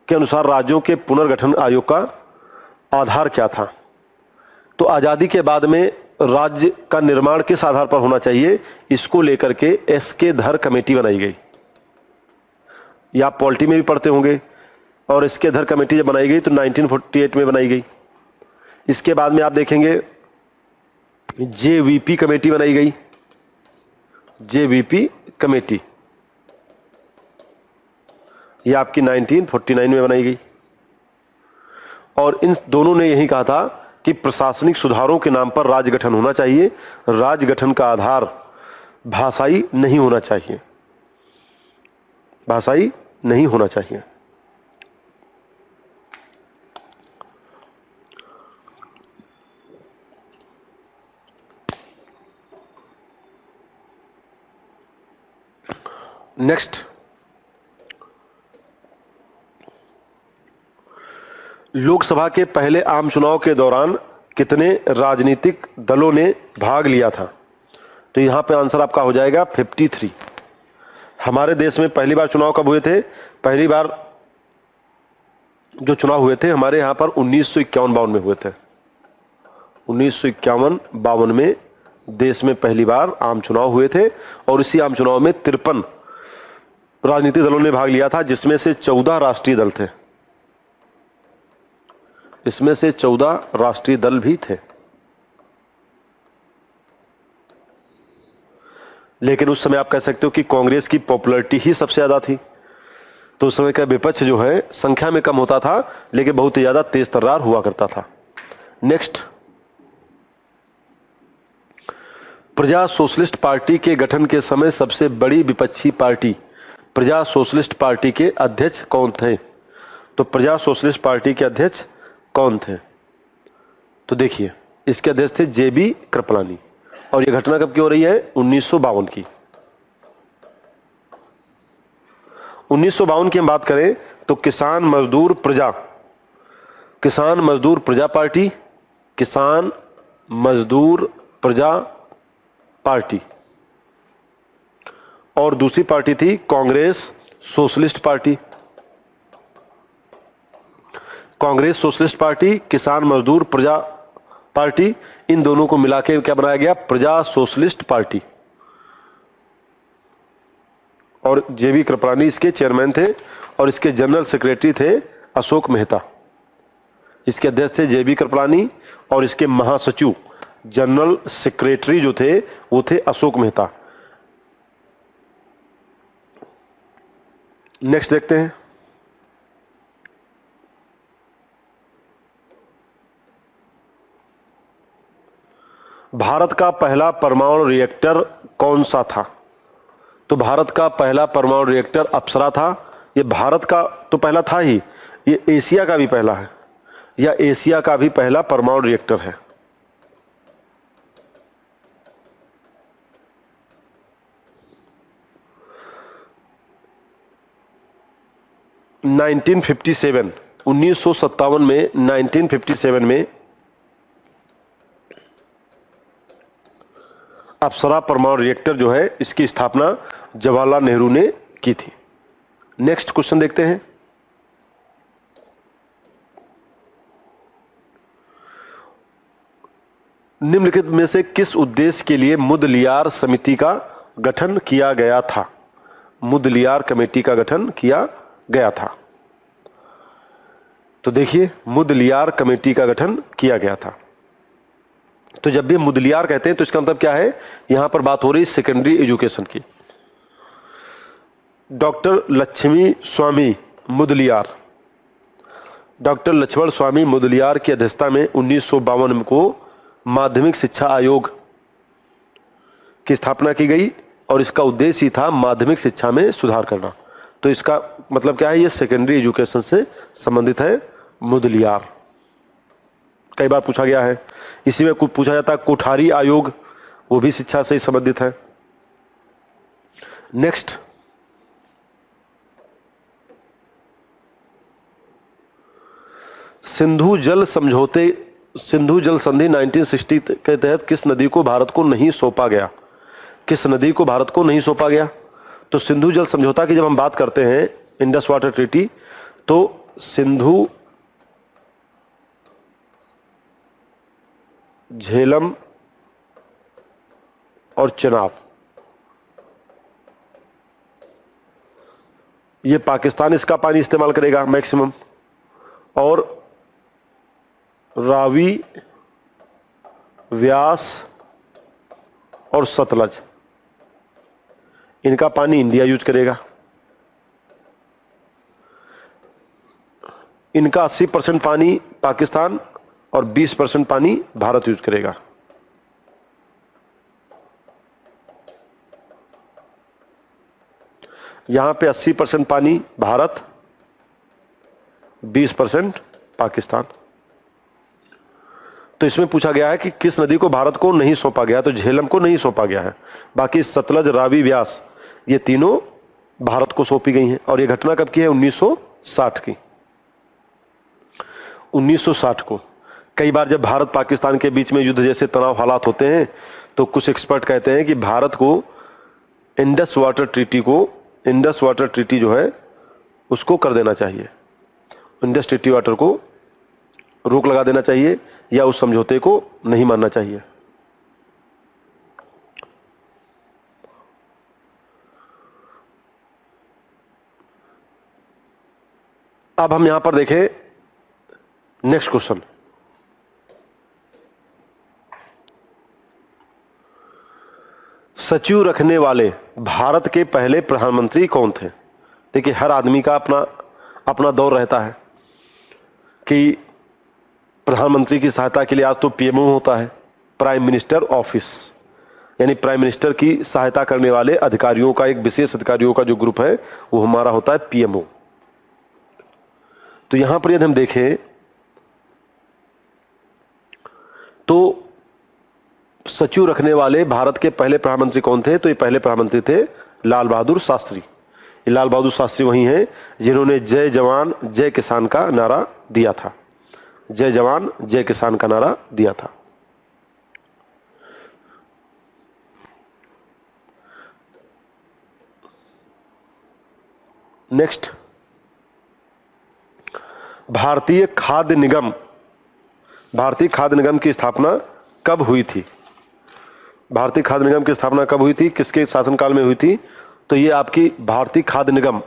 के अनुसार राज्यों के पुनर्गठन आयोग का आधार क्या था? तो आजादी के बाद में राज्य का निर्माण किस आधार पर होना चाहिए, इसको लेकर के SK धर कमेटी बनाई गई। या आप पॉलिटी में भी पढ़ते होंगे। और SK धर कमेटी जब बनाई गई तो 1948 में बनाई गई। इसके बाद में आप देखेंगे JVP कमेटी बनाई गई। JVP कमेटी ये आपकी 1949 में बनाई गई। और इन दोनों ने यही कहा था कि प्रशासनिक सुधारों के नाम पर राज्य गठन होना चाहिए। राज्य गठन का आधार भाषाई नहीं होना चाहिए। भाषाई नहीं होना चाहिए। नेक्स्ट, लोकसभा के पहले आम चुनाव के दौरान कितने राजनीतिक दलों ने भाग लिया था? तो यहां पे आंसर आपका हो जाएगा 53। हमारे देश में पहली बार चुनाव कब हुए थे? पहली बार जो चुनाव हुए थे हमारे यहां पर 1951-52 में हुए थे। 1951-52 में देश में पहली बार आम चुनाव हुए थे और इसी आम चुनाव में 53 राजनीतिक दलों ने भाग लिया था, जिसमें से 14 राष्ट्रीय दल थे। इसमें से 14 राष्ट्रीय दल भी थे। लेकिन उस समय आप कह सकते हो कि कांग्रेस की पॉपुलैरिटी ही सबसे ज्यादा थी। तो उस समय का विपक्ष जो है संख्या में कम होता था लेकिन बहुत ही ज्यादा तेज तर्रार हुआ करता था। नेक्स्ट, प्रजा सोशलिस्ट पार्टी के गठन के समय सबसे बड़ी विपक्षी पार्टी प्रजा सोशलिस्ट पार्टी के अध्यक्ष कौन थे? तो प्रजा सोशलिस्ट पार्टी के अध्यक्ष कौन थे? तो देखिए, इसके अध्यक्ष थे JB कृपलानी। और यह घटना कब की हो रही है? 1952 की। 1952 की हम बात करें तो किसान मजदूर प्रजा पार्टी, किसान मजदूर प्रजा पार्टी और दूसरी पार्टी थी Congress socialist party. Congress socialist party, किसान मजदूर प्रजा पार्टी, इन दोनों को मिला के क्या बनाया गया? प्रजा सोशलिस्ट पार्टी। और JB कृपलानी इसके चेयरमैन थे और इसके जनरल सेक्रेटरी थे अशोक मेहता। इसके अध्यक्ष थे JB कृपलानी और इसके महासचिव जनरल सेक्रेटरी जो थे वो थे अशोक मेहता। नेक्स्ट देखते हैं, भारत का पहला परमाणु रिएक्टर कौन सा था? तो भारत का पहला परमाणु रिएक्टर अप्सरा था। ये भारत का तो पहला था ही, ये एशिया का भी पहला है, या एशिया का भी पहला परमाणु रिएक्टर है। नाइनटीन 1957 में 1957 में अप्सरा परमाणु रिएक्टर जो है इसकी स्थापना जवाहरलाल नेहरू ने की थी। नेक्स्ट क्वेश्चन देखते हैं, निम्नलिखित में से किस उद्देश्य के लिए मुदलियार समिति का गठन किया गया था? मुदलियार कमेटी का गठन किया गया था। तो देखिए, मुदलियार कमेटी का गठन किया गया था। तो जब भी मुदलियार कहते हैं तो इसका मतलब क्या है? यहां पर बात हो रही है सेकेंडरी एजुकेशन की। डॉक्टर लक्ष्मी स्वामी मुदलियार, डॉक्टर लक्ष्मण स्वामी मुदलियार की अध्यक्षता में 1952 को माध्यमिक शिक्षा आयोग की स्थापना की गई और इसका उद्देश्य ही था माध्यमिक शिक्षा में सुधार करना। तो इसका मतलब क्या है, ये सेकेंडरी एजुकेशन से संबंधित है मुदलियार। कई बार पूछा गया है। इसी में कुछ पूछा जाता है कोठारी आयोग, वो भी शिक्षा से ही संबंधित है। नेक्स्ट, सिंधु जल संधि 1960 के तहत किस नदी को भारत को नहीं सौंपा गया? किस नदी को भारत को नहीं सौंपा गया? तो सिंधु जल समझौता की जब हम बात करते हैं, इंडस वाटर ट्रीटी, तो सिंधु, झेलम और चेनाब, ये पाकिस्तान इसका पानी इस्तेमाल करेगा मैक्सिमम, और रावी, व्यास और सतलज, इनका पानी इंडिया यूज करेगा। इनका 80% पानी पाकिस्तान और 20% पानी भारत यूज करेगा। यहां पे 80% पानी भारत, 20% पाकिस्तान। तो इसमें पूछा गया है कि किस नदी को भारत को नहीं सौंपा गया, तो झेलम को नहीं सौंपा गया है। बाकी सतलज, रावी, व्यास, ये तीनों भारत को सौंपी गई हैं। और ये घटना कब की है? 1960 की। 1960 को। कई बार जब भारत पाकिस्तान के बीच में युद्ध जैसे तनाव हालात होते हैं, तो कुछ एक्सपर्ट कहते हैं कि भारत को इंडस वाटर ट्रीटी जो है उसको कर देना चाहिए, इंडस ट्रीटी वाटर को रोक लगा देना चाहिए, या उस समझौते को नहीं मानना चाहिए। अब हम यहां पर देखें नेक्स्ट क्वेश्चन। सचिव रखने वाले भारत के पहले प्रधानमंत्री कौन थे? देखिए, हर आदमी का अपना अपना दौर रहता है कि प्रधानमंत्री की सहायता के लिए आज तो पीएमओ होता है, प्राइम मिनिस्टर ऑफिस, यानी प्राइम मिनिस्टर की सहायता करने वाले अधिकारियों का, एक विशेष अधिकारियों का जो ग्रुप है वो हमारा होता है पीएमओ। तो यहां पर यदि हम देखें तो सचिव रखने वाले भारत के पहले प्रधानमंत्री कौन थे? तो ये पहले प्रधानमंत्री थे लाल बहादुर शास्त्री। ये लाल बहादुर शास्त्री वही हैं जिन्होंने जय जवान जय किसान का नारा दिया था। जय जवान जय किसान का नारा दिया था। नेक्स्ट, भारतीय खाद्य निगम की स्थापना कब हुई थी? भारतीय खाद्य निगम की स्थापना कब हुई थी? किसके शासनकाल में हुई थी? तो ये आपकी भारतीय खाद्य निगम,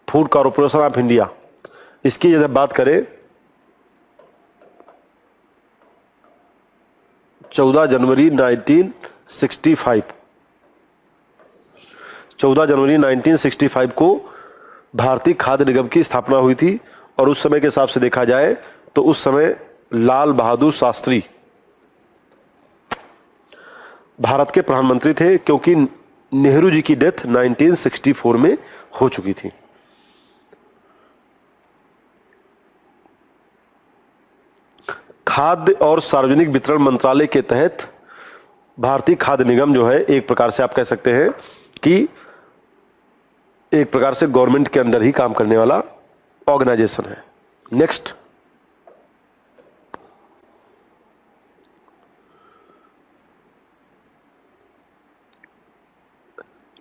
फूड कॉर्पोरेशन ऑफ इंडिया, इसकी यदि बात करें 14 जनवरी 1965 को भारतीय खाद्य निगम की स्थापना हुई थी। और उस समय के हिसाब से देखा जाए तो उस समय लाल बहादुर शास्त्री भारत के प्रधानमंत्री थे, क्योंकि नेहरू जी की डेथ 1964 में हो चुकी थी। खाद्य और सार्वजनिक वितरण मंत्रालय के तहत भारतीय खाद्य निगम जो है, एक प्रकार से आप कह सकते हैं कि एक प्रकार से गवर्नमेंट के अंदर ही काम करने वाला ऑर्गेनाइजेशन है। नेक्स्ट,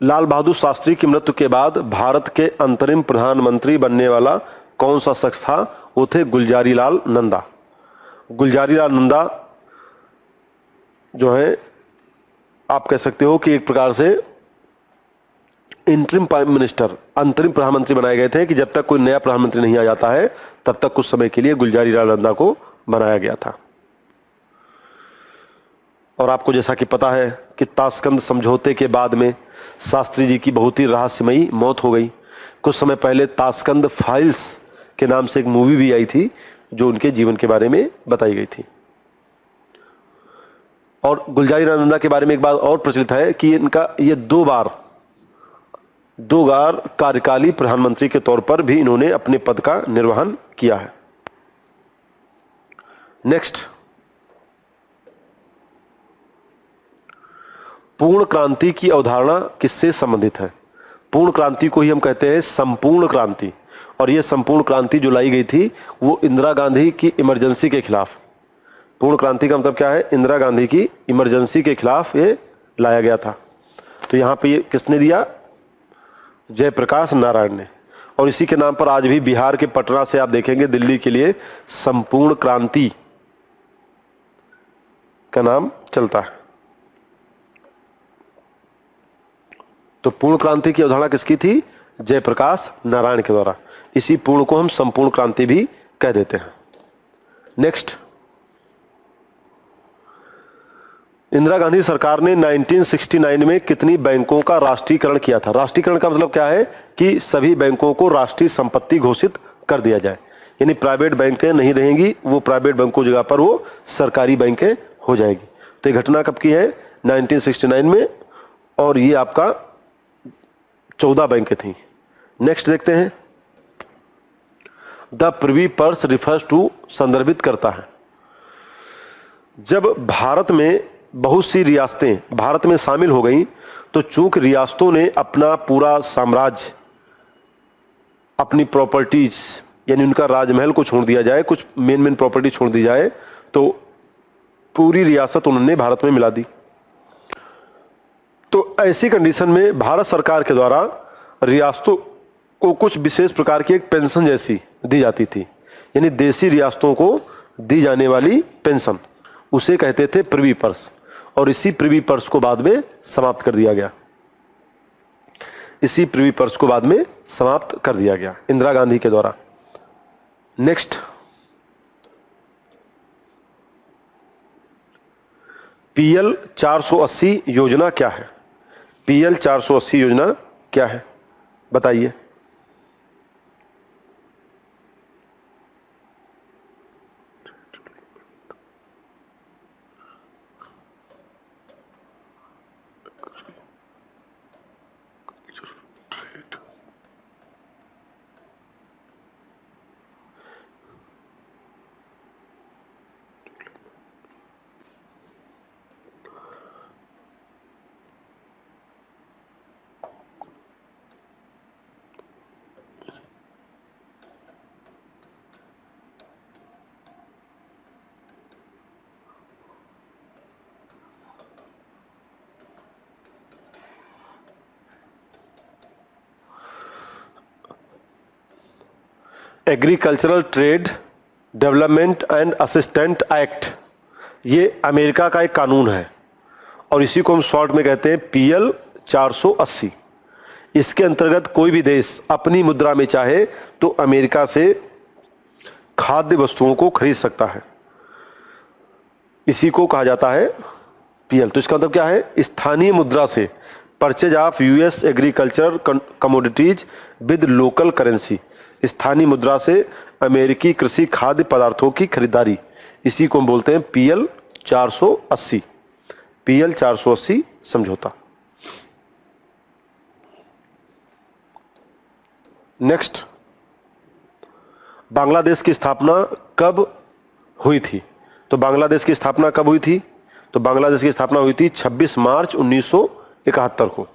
लाल बहादुर शास्त्री की मृत्यु के बाद भारत के अंतरिम प्रधानमंत्री बनने वाला कौन सा शख्स था? वो थे गुलजारी लाल नंदा। गुलजारी लाल नंदा जो है, आप कह सकते हो कि एक प्रकार से इंटरिम प्राइम मिनिस्टर, अंतरिम प्रधानमंत्री बनाए गए थे कि जब तक कोई नया प्रधानमंत्री नहीं आ जाता है तब तक कुछ समय के लिए गुलजारी लाल नंदा को बनाया गया था। और आपको जैसा कि पता है कि ताशकंद समझौते के बाद में शास्त्री जी की बहुत ही रहस्यमयी मौत हो गई। कुछ समय पहले ताशकंद फाइल्स के नाम से एक मूवी भी आई थी जो उनके जीवन के बारे में बताई गई थी। और गुलजारी लाल नंदा के बारे में एक बात और प्रचलित है कि इनका ये दो बार कार्यकाली प्रधानमंत्री के तौर पर भी इन्होंने अपने पद का निर्वहन किया है। नेक्स्ट, पूर्ण क्रांति की अवधारणा किससे संबंधित है? पूर्ण क्रांति को ही हम कहते हैं संपूर्ण क्रांति, और यह संपूर्ण क्रांति जो लाई गई थी वो इंदिरा गांधी की इमरजेंसी के खिलाफ। पूर्ण क्रांति का मतलब क्या है? इंदिरा गांधी की इमरजेंसी के खिलाफ ये लाया गया था। तो यहां पे ये किसने दिया? जयप्रकाश नारायण ने। और इसी के नाम पर आज भी बिहार के पटना से आप देखेंगे दिल्ली के लिए संपूर्ण क्रांति का नाम चलता है। तो पूर्ण क्रांति की अवधारणा किसकी थी? जयप्रकाश नारायण के द्वारा। इसी पूर्ण को हम संपूर्ण क्रांति भी कह देते हैं। नेक्स्ट, इंदिरा गांधी सरकार ने 1969 में कितनी बैंकों का राष्ट्रीयकरण किया था? राष्ट्रीयकरण का मतलब क्या है? कि सभी बैंकों को राष्ट्रीय संपत्ति घोषित कर दिया जाए, यानी प्राइवेट बैंकें नहीं रहेंगी, वो प्राइवेट बैंकों की जगह पर वो सरकारी बैंकें हो जाएगी। तो ये घटना कब की है? 1969 में, और ये आपका 14 बैंकें थी। नेक्स्ट देखते हैं, the privy purse refers to संदर्भित करता है। जब भारत में बहुत सी रियासतें भारत में शामिल हो गई तो चूंकि रियासतों ने अपना पूरा साम्राज्य, अपनी प्रॉपर्टीज यानी उनका राजमहल को छोड़ दिया जाए, कुछ मेन प्रॉपर्टी छोड़ दी जाए, तो पूरी रियासत उन्होंने भारत में मिला दी। तो ऐसी कंडीशन में भारत सरकार के द्वारा रियासतों को कुछ विशेष प्रकार की एक पेंशन जैसी दी जाती थी, यानी देशी रियासतों को दी जाने वाली पेंशन, उसे कहते थे प्रिवी पर्स। और इसी प्रिवी पर्स को बाद में समाप्त कर दिया गया। इसी प्रिवी पर्स को बाद में समाप्त कर दिया गया इंदिरा गांधी के द्वारा। नेक्स्ट, पीएल 480 योजना क्या है? पीएल 480 योजना क्या है बताइए। Agricultural trade development and assistant act, ये अमेरिका का एक कानून है और इसी को हम शॉर्ट में कहते हैं पीएल 480। इसके अंतर्गत कोई भी देश अपनी मुद्रा में चाहे तो अमेरिका से खाद्य वस्तुओं को खरीद सकता है, इसी को कहा जाता है पीएल। तो इसका मतलब क्या है? स्थानीय मुद्रा से purchase of US agriculture commodities with local currency, स्थानीय मुद्रा से अमेरिकी कृषि खाद्य पदार्थों की खरीदारी, इसी को हम बोलते हैं पीएल 480। पीएल 480 समझौता। नेक्स्ट, बांग्लादेश की स्थापना कब हुई थी? तो बांग्लादेश की स्थापना कब हुई थी? तो बांग्लादेश की स्थापना हुई थी 26 मार्च 1971 को।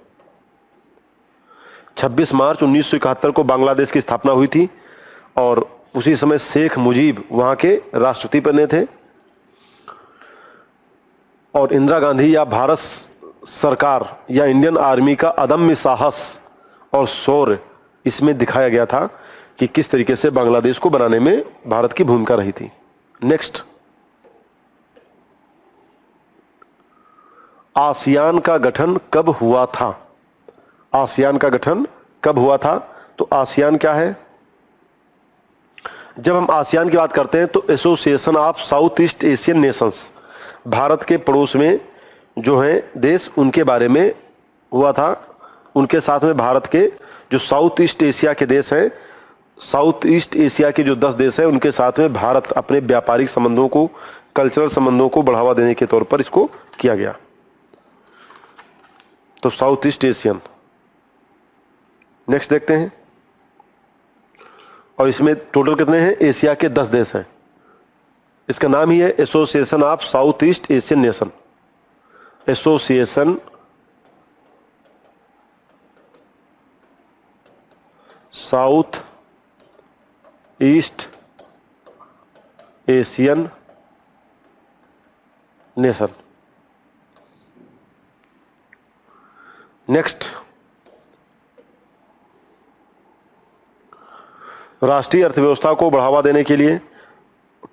26 मार्च 1971 को बांग्लादेश की स्थापना हुई थी और उसी समय शेख मुजीब वहां के राष्ट्रपति बने थे। और इंदिरा गांधी या भारत सरकार या इंडियन आर्मी का अदम्य साहस और शौर्य इसमें दिखाया गया था कि किस तरीके से बांग्लादेश को बनाने में भारत की भूमिका रही थी। नेक्स्ट, आसियान का गठन कब हुआ था? आसियान का गठन कब हुआ था? तो आसियान क्या है? जब हम आसियान की बात करते हैं तो association of south east Asian Nations, Bharat के पड़ोस में जो हैं देश, उनके बारे में हुआ था। उनके साथ में भारत के जो साउथ ईस्ट एशिया के देश हैं, साउथ ईस्ट एशिया के जो 10 देश हैं, उनके साथ में भारत अपने व्यापारिक संबंधों को, कल्चरल संबंधों को बढ़ावा देने के तौर पर इसको किया गया। तो साउथ ईस्ट एशियन। नेक्स्ट देखते हैं, और इसमें टोटल कितने हैं? एशिया के 10 देश हैं। इसका नाम ही है association of south east Asian nation. Association south east Asian nation. Next, राष्ट्रीय अर्थव्यवस्था को बढ़ावा देने के लिए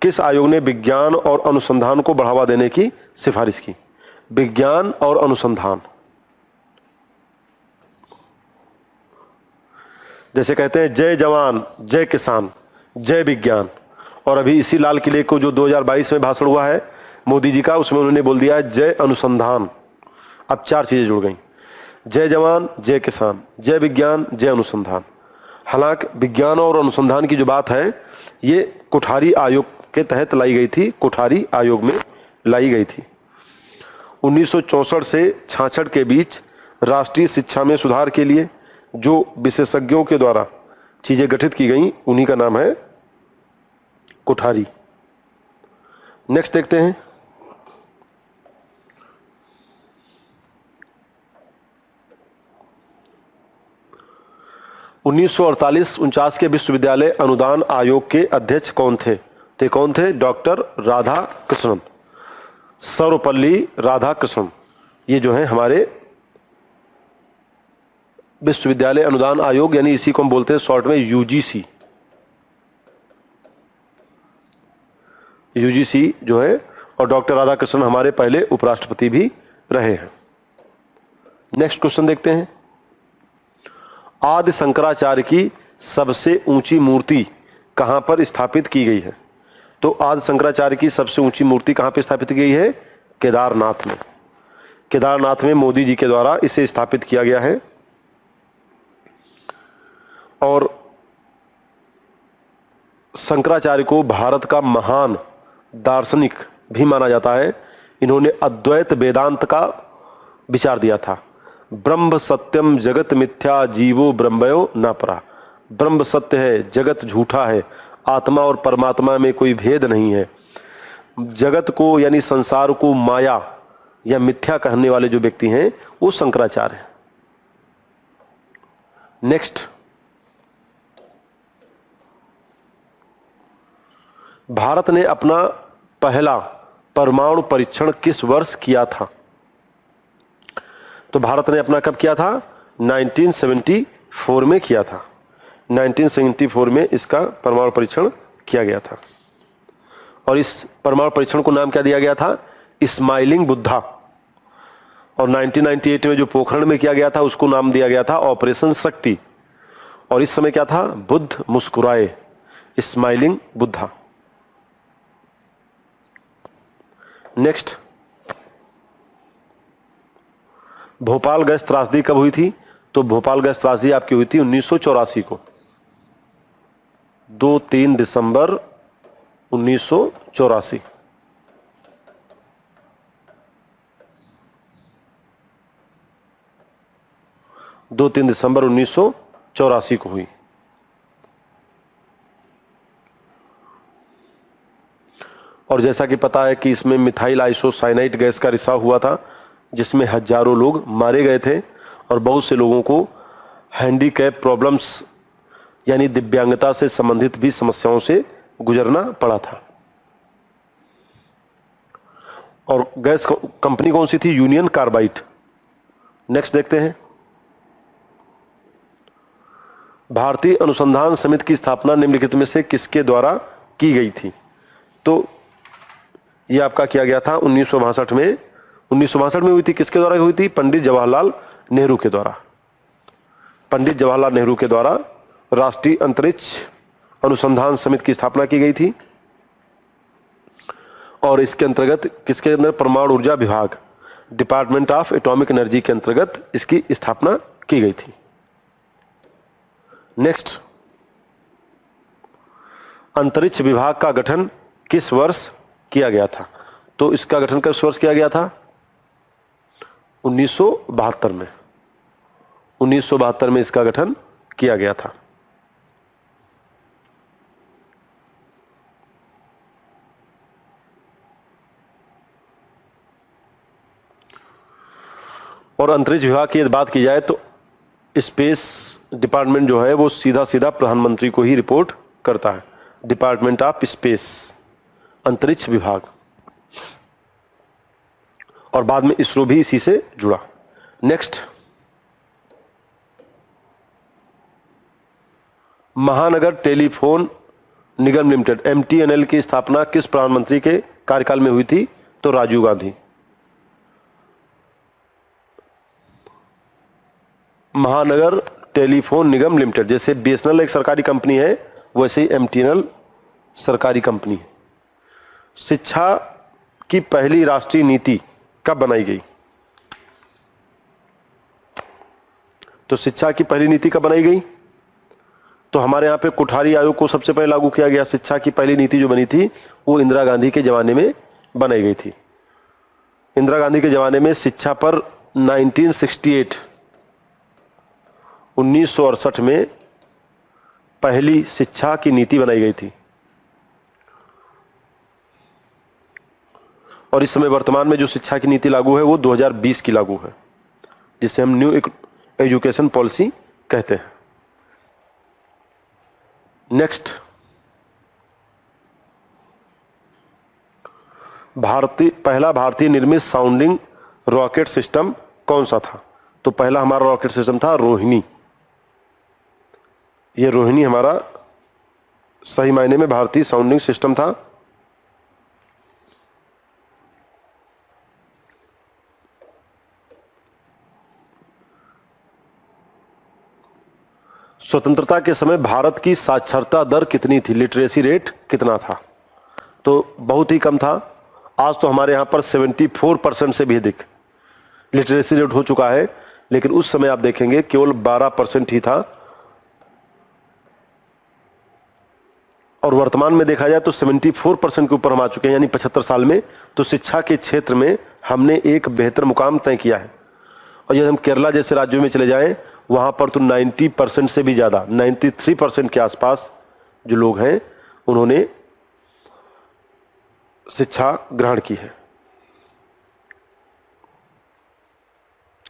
किस आयोग ने विज्ञान और अनुसंधान को बढ़ावा देने की सिफारिश की? विज्ञान और अनुसंधान, जैसे कहते हैं जय जवान जय किसान जय विज्ञान। और अभी इसी लाल किले को जो 2022 में भाषण हुआ है मोदी जी का, उसमें उन्होंने बोल दिया जय अनुसंधान। अब 4 चीजें जुड़ गई, जय जवान जय किसान जय विज्ञान जय अनुसंधान। हालांकि विज्ञान और अनुसंधान की जो बात है ये कोठारी आयोग के तहत लाई गई थी, कोठारी आयोग में लाई गई थी। 1964 से 66 के बीच राष्ट्रीय शिक्षा में सुधार के लिए जो विशेषज्ञों के द्वारा चीजें गठित की गई, उन्हीं का नाम है कोठारी। नेक्स्ट देखते हैं, उन्नीस 1948-49 के विश्वविद्यालय अनुदान आयोग के अध्यक्ष कौन थे? तो कौन थे? डॉक्टर राधा कृष्णन, सर्वपल्ली राधाकृष्णन। ये जो है हमारे विश्वविद्यालय अनुदान आयोग, यानी इसी को हम बोलते हैं शॉर्ट में यूजीसी। यूजीसी जो है, और डॉक्टर राधाकृष्णन हमारे पहले उपराष्ट्रपति भी रहे हैं। नेक्स्ट क्वेश्चन देखते हैं, आदि शंकराचार्य की सबसे ऊंची मूर्ति कहां पर स्थापित की गई है? तो आदि शंकराचार्य की सबसे ऊंची मूर्ति कहां पर स्थापित की गई है? केदारनाथ में। केदारनाथ में मोदी जी के द्वारा इसे स्थापित किया गया है। और शंकराचार्य को भारत का महान दार्शनिक भी माना जाता है। इन्होंने अद्वैत वेदांत का विचार दिया था। ब्रह्म सत्यम जगत मिथ्या जीवो ब्रह्मयो न परा। ब्रह्म सत्य है, जगत झूठा है, आत्मा और परमात्मा में कोई भेद नहीं है। जगत को यानी संसार को माया या मिथ्या कहने वाले जो व्यक्ति हैं वो शंकराचार्य हैं। नेक्स्ट, भारत ने अपना पहला परमाणु परीक्षण किस वर्ष किया था? तो भारत ने अपना कब किया था? 1974 में किया था। 1974 में इसका परमाणु परीक्षण किया गया था। और इस परमाणु परीक्षण को नाम क्या दिया गया था? स्माइलिंग बुद्धा। और 1998 में जो पोखरण में किया गया था उसको नाम दिया गया था ऑपरेशन शक्ति। और इस समय क्या था? बुद्ध मुस्कुराए, smiling Buddha. Next, Bhopal gas त्रासदी कब हुई थी? तो भोपाल गैस त्रासदी आपकी हुई थी 1984 को, 2-3 दिसंबर 1984। दो 3 दिसंबर 1984 को हुई। और जैसा कि पता है कि इसमें मिथाइल आइसोसाइनाइड गैस का रिसाव हुआ था, जिसमें हजारों लोग मारे गए थे और बहुत से लोगों को हैंडीकैप प्रॉब्लम्स यानी दिव्यांगता से संबंधित भी समस्याओं से गुजरना पड़ा था। और गैस कंपनी कौन सी थी? Union carbide. नेक्स्ट देखते हैं, भारतीय अनुसंधान समिति की स्थापना निम्नलिखित में से किसके द्वारा की गई थी? तो यह आपका किया गया था 1962 में। 1962 में हुई थी। किसके द्वारा हुई थी? पंडित जवाहरलाल नेहरू के द्वारा। पंडित जवाहरलाल नेहरू के द्वारा राष्ट्रीय अंतरिक्ष अनुसंधान समिति की स्थापना की गई थी। और इसके अंतर्गत परमाणु ऊर्जा विभाग, डिपार्टमेंट ऑफ एटॉमिक एनर्जी के अंतर्गत इसकी स्थापना की गई थी। नेक्स्ट, अंतरिक्ष विभाग का गठन किस वर्ष किया गया था? तो इसका गठन किस वर्ष किया गया था? 1972 में। 1972 में इसका गठन किया गया था। और अंतरिक्ष विभाग की यदि बात की जाए तो स्पेस डिपार्टमेंट जो है वो सीधा सीधा प्रधानमंत्री को ही रिपोर्ट करता है। डिपार्टमेंट ऑफ स्पेस, अंतरिक्ष विभाग, और बाद में इसरो भी इसी से जुड़ा। नेक्स्ट, महानगर टेलीफोन निगम लिमिटेड MTNL की स्थापना किस प्रधानमंत्री के कार्यकाल में हुई थी? तो राजीव गांधी। महानगर टेलीफोन निगम लिमिटेड, जैसे BSNL एक सरकारी कंपनी है वैसे ही MTNL सरकारी कंपनी है। शिक्षा की पहली राष्ट्रीय नीति कब बनाई गई? तो शिक्षा की पहली नीति कब बनाई गई? तो हमारे यहाँ पे कोठारी आयोग को सबसे पहले लागू किया गया। शिक्षा की पहली नीति जो बनी थी वो इंदिरा गांधी के जमाने में बनाई गई थी। इंदिरा गांधी के जमाने में शिक्षा पर 1968 में पहली शिक्षा की नीति बनाई गई थी। और इस समय वर्तमान में जो शिक्षा की नीति लागू है वो 2020 की लागू है, जिसे हम न्यू एजुकेशन पॉलिसी कहते हैं। नेक्स्ट, पहला भारतीय निर्मित साउंडिंग रॉकेट सिस्टम कौन सा था? तो पहला हमारा रॉकेट सिस्टम था रोहिणी। ये रोहिणी हमारा सही मायने में भारतीय साउंडिंग सिस्टम था। स्वतंत्रता के समय भारत की साक्षरता दर कितनी थी? लिटरेसी रेट कितना था? तो बहुत ही कम था। आज तो हमारे यहाँ पर 74% से भी अधिक लिटरेसी रेट हो चुका है, लेकिन उस समय आप देखेंगे केवल 12% ही था। और वर्तमान में देखा जाए तो 74% के ऊपर हम आ चुके हैं, यानी 75 साल में। तो शिक्षा के क्षेत्र में हमने एक बेहतर मुकाम तय किया है। और यदि हम केरला जैसे राज्यों में चले जाएं, वहां पर तो 90% से भी ज्यादा, 93% के आसपास जो लोग हैं उन्होंने शिक्षा ग्रहण की है।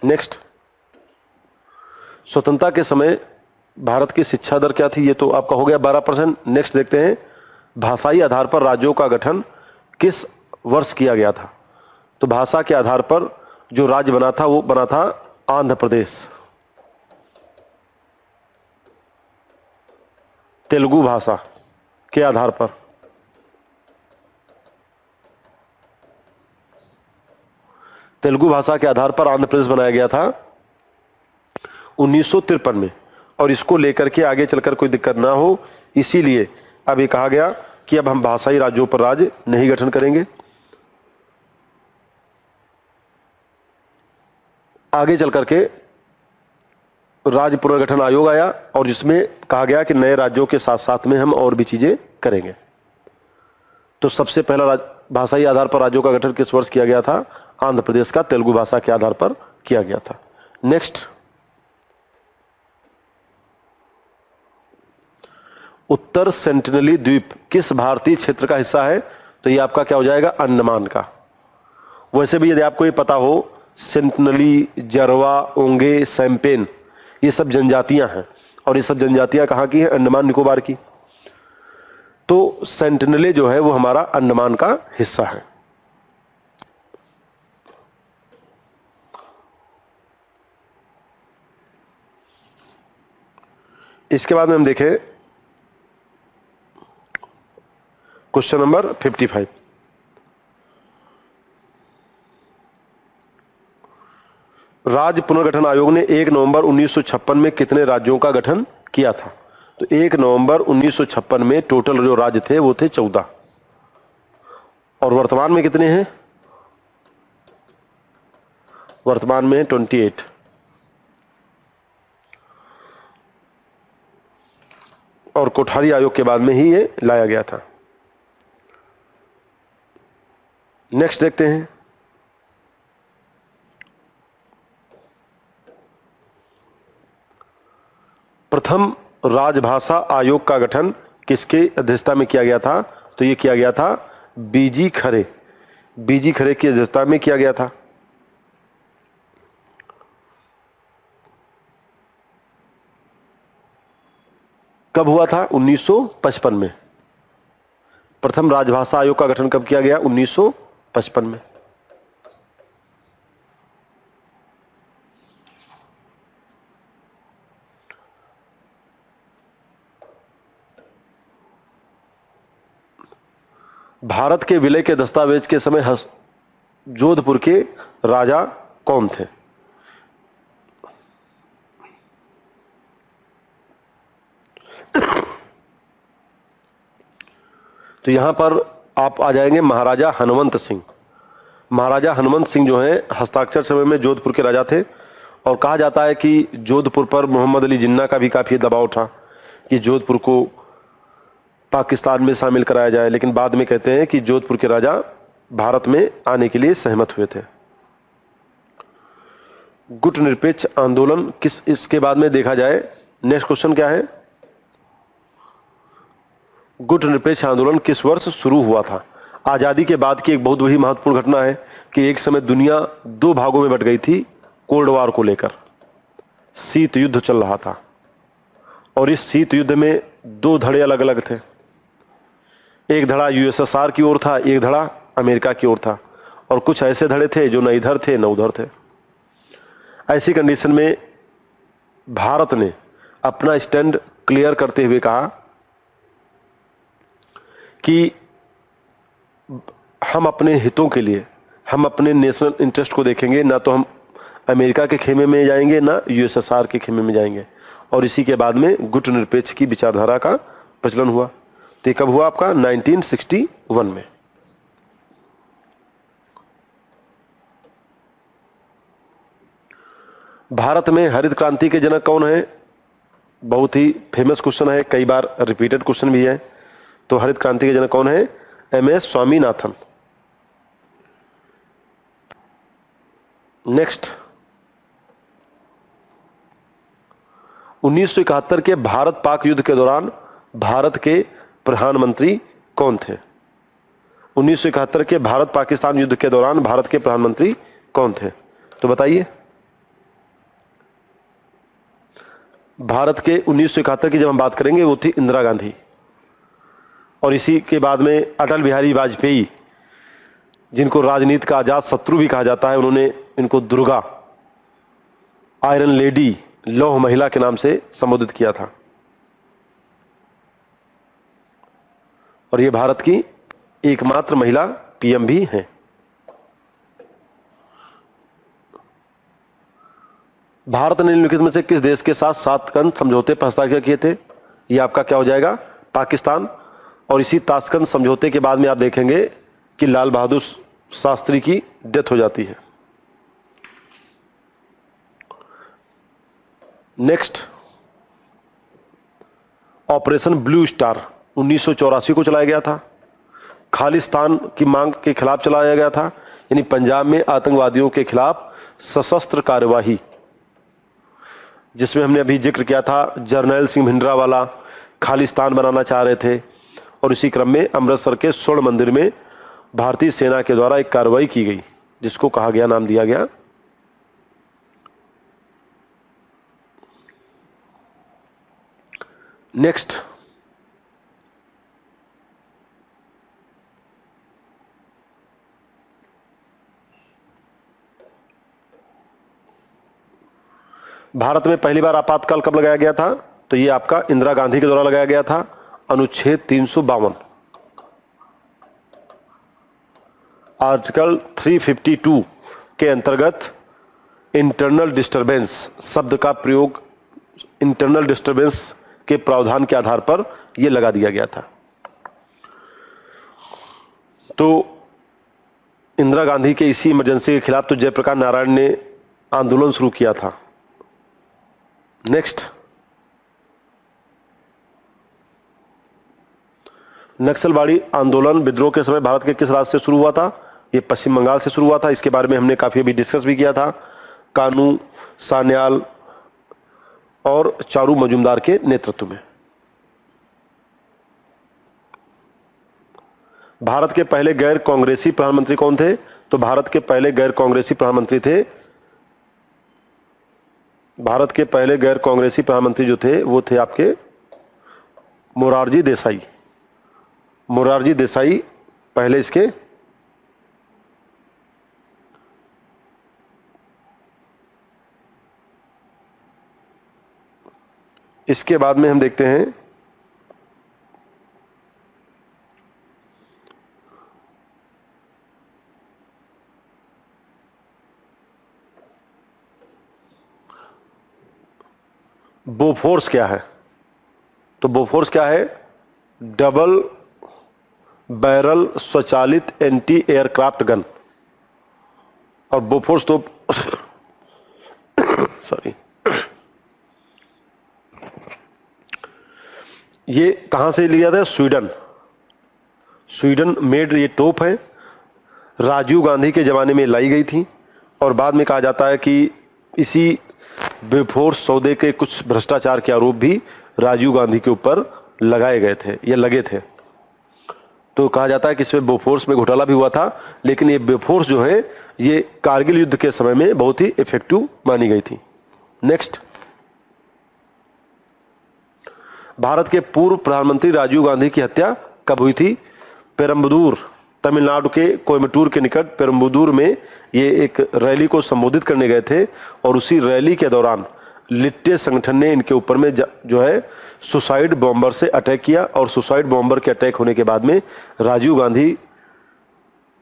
नेक्स्ट, स्वतंत्रता के समय भारत की शिक्षा दर क्या थी? ये तो आपका हो गया 12%। नेक्स्ट देखते हैं, भाषाई आधार पर राज्यों का गठन किस वर्ष किया गया था? तो भाषा के आधार पर जो राज्य बना था वो बना था आंध्र प्रदेश। तेलुगु भाषा के आधार पर। तेलुगु भाषा के आधार पर आंध्र प्रदेश बनाया गया था 1953 में। और इसको लेकर के आगे चलकर कोई दिक्कत ना हो, इसीलिए अब ये कहा गया कि अब हम भाषाई राज्यों पर राज्य नहीं गठन करेंगे। आगे चलकर के राज्य पुनर्गठन आयोग आया और जिसमें कहा गया कि नए राज्यों के साथ साथ में हम और भी चीजें करेंगे। तो सबसे पहला भाषाई आधार पर राज्यों का गठन किस वर्ष किया गया था? आंध्र प्रदेश का तेलुगु भाषा के आधार पर किया गया था। नेक्स्ट, उत्तर सेंटिनली द्वीप किस भारतीय क्षेत्र का हिस्सा है? तो ये आपका क्या हो जाएगा? अंडमान का। वैसे भी यदि आपको ये पता हो, सेंटिनली, जरवा, ओंगे, सैम्पेन ये सब जनजातियां हैं, और ये सब जनजातियां कहाँ की हैं? अंडमान निकोबार की। तो सेंटिनले जो है वो हमारा अंडमान का हिस्सा है। इसके बाद में हम देखें क्वेश्चन नंबर 55। राज्य पुनर्गठन आयोग ने 1 नवंबर 1956 में कितने राज्यों का गठन किया था? तो 1 नवंबर 1956 में टोटल जो राज्य थे वो थे 14। और वर्तमान में कितने हैं? वर्तमान में 28। और कोठारी आयोग के बाद में ही ये लाया गया था। नेक्स्ट देखते हैं, प्रथम राजभाषा आयोग का गठन किसके अध्यक्षता में किया गया था? तो ये किया गया था बीजी खरे, बीजी खरे की अध्यक्षता में किया गया था। कब हुआ था? 1955 में। प्रथम राजभाषा आयोग का गठन कब किया गया? 1955 में। भारत के विलय के दस्तावेज के समय जोधपुर के राजा कौन थे? तो यहां पर आप आ जाएंगे महाराजा हनुमंत सिंह। महाराजा हनुमंत सिंह जो हैं हस्ताक्षर समय में जोधपुर के राजा थे, और कहा जाता है कि जोधपुर पर मोहम्मद अली जिन्ना का भी काफी दबाव था कि जोधपुर को पाकिस्तान में शामिल कराया जाए, लेकिन बाद में कहते हैं कि जोधपुर के राजा भारत में आने के लिए सहमत हुए थे। गुट निरपेक्ष आंदोलन किस, इसके बाद में देखा जाए, नेक्स्ट क्वेश्चन क्या है? गुट निरपेक्ष आंदोलन किस वर्ष शुरू हुआ था? आजादी के बाद की एक बहुत बड़ी महत्वपूर्ण घटना है कि एक समय दुनिया दो भागों में बट गई थी कोल्ड वार को लेकर। शीत युद्ध चल रहा था और इस शीत युद्ध में दो धड़े अलग अलग थे। एक धड़ा यूएसएसआर की ओर था, एक धड़ा अमेरिका की ओर था, और कुछ ऐसे धड़े थे जो न इधर थे न उधर थे। ऐसी कंडीशन में भारत ने अपना स्टैंड क्लियर करते हुए कहा कि हम अपने हितों के लिए, हम अपने नेशनल इंटरेस्ट को देखेंगे, ना तो हम अमेरिका के खेमे में जाएंगे ना यूएसएसआर के खेमे में जाएंगे। और इसी के बाद में गुट निरपेक्ष की विचारधारा का प्रचलन हुआ। तो ये कब हुआ आपका? 1961 में। भारत में हरित क्रांति के जनक कौन है? बहुत ही फेमस क्वेश्चन है, कई बार रिपीटेड क्वेश्चन भी है। तो हरित क्रांति के जनक कौन है? एमएस स्वामीनाथन। नेक्स्ट, 1971 के भारत पाक युद्ध के दौरान भारत के प्रधानमंत्री कौन थे? 1971 के भारत पाकिस्तान युद्ध के दौरान भारत के प्रधानमंत्री कौन थे? तो बताइए। भारत के 1971 की जब हम बात करेंगे वो थी इंदिरा गांधी, और इसी के बाद में अटल बिहारी वाजपेयी, जिनको राजनीति का आजाद शत्रु भी कहा जाता है, उन्होंने इनको दुर्गा, आयरन लेडी, लौह महिला के नाम से संबोधित किया था। और ये भारत की एकमात्र महिला पीएम भी हैं। भारत ने निम्नलिखित में से किस देश के साथ ताशकंद समझौते पर हस्ताक्षर किए थे? ये आपका क्या हो जाएगा? पाकिस्तान। और इसी ताशकंद समझौते के बाद में आप देखेंगे कि लाल बहादुर शास्त्री की डेथ हो जाती है। नेक्स्ट, ऑपरेशन ब्लू स्टार 1984 को चलाया गया था। खालिस्तान की मांग के खिलाफ चलाया गया था, यानी पंजाब में आतंकवादियों के खिलाफ सशस्त्र कार्यवाही, जिसमें हमने अभी जिक्र किया था जर्नैल सिंह भिंडरावाला खालिस्तान बनाना चाह रहे थे। और इसी क्रम में अमृतसर के स्वर्ण मंदिर में भारतीय सेना के द्वारा एक कार्रवाई की गई, जिसको कहा गया, नाम दिया गया नेक्स्ट, भारत में पहली बार आपातकाल कब लगाया गया था? तो ये आपका इंदिरा गांधी के द्वारा लगाया गया था, अनुच्छेद 352, आर्टिकल 352 के अंतर्गत इंटरनल डिस्टरबेंस शब्द का प्रयोग, इंटरनल डिस्टरबेंस के प्रावधान के आधार पर यह लगा दिया गया था। तो इंदिरा गांधी के इसी इमरजेंसी के खिलाफ तो जयप्रकाश नारायण ने आंदोलन शुरू किया था। नेक्स्ट, नक्सलवाड़ी आंदोलन विद्रोह के समय भारत के किस राज्य से शुरू हुआ था? ये पश्चिम बंगाल से शुरू हुआ था। इसके बारे में हमने काफी अभी डिस्कस भी किया था। कानू सान्याल और चारू मजूमदार के नेतृत्व में। भारत के पहले गैर कांग्रेसी प्रधानमंत्री कौन थे? तो भारत के पहले गैर कांग्रेसी प्रधानमंत्री थे, भारत के पहले गैर कांग्रेसी प्रधानमंत्री जो थे वो थे आपके मोरारजी देसाई। मोरारजी देसाई पहले इसके इसके बाद में हम देखते हैं बोफोर्स क्या है। तो बोफोर्स क्या है? डबल बैरल स्वचालित एंटी एयरक्राफ्ट गन। और बोफोर्स तो सॉरी, ये कहां से लिया था? स्वीडन। स्वीडन मेड ये तोप है, राजीव गांधी के जमाने में लाई गई थी और बाद में कहा जाता है कि इसी बोफोर्स सौदे के कुछ भ्रष्टाचार के आरोप भी राजीव गांधी के ऊपर लगाए गए थे या लगे थे। तो कहा जाता है कि इसमें बोफोर्स में घोटाला भी हुआ था, लेकिन ये बोफोर्स जो है ये कारगिल युद्ध के समय में बहुत ही इफेक्टिव मानी गई थी। नेक्स्ट, भारत के पूर्व प्रधानमंत्री राजीव गांधी की हत्या कब हुई थी? पेरम्बदूर, तमिलनाडु के कोयम्बटूर के निकट पेरम्बदूर में ये एक रैली को संबोधित करने गए थे और उसी रैली के दौरान लिट्टे संगठन ने इनके ऊपर में जो है सुसाइड बॉम्बर से अटैक किया और सुसाइड बॉम्बर के अटैक होने के बाद में राजीव गांधी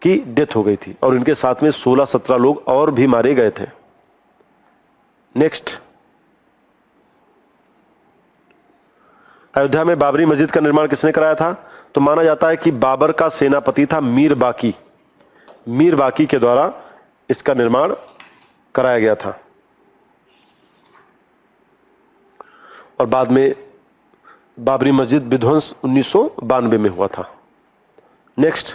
की डेथ हो गई थी और इनके साथ में 16-17 लोग और भी मारे गए थे। नेक्स्ट, अयोध्या में बाबरी मस्जिद का निर्माण किसने कराया था? तो माना जाता है कि बाबर का सेनापति था मीर बाकी। मीर बाकी के द्वारा इसका निर्माण कराया गया था और बाद में बाबरी मस्जिद विध्वंस 1992 में हुआ था। नेक्स्ट,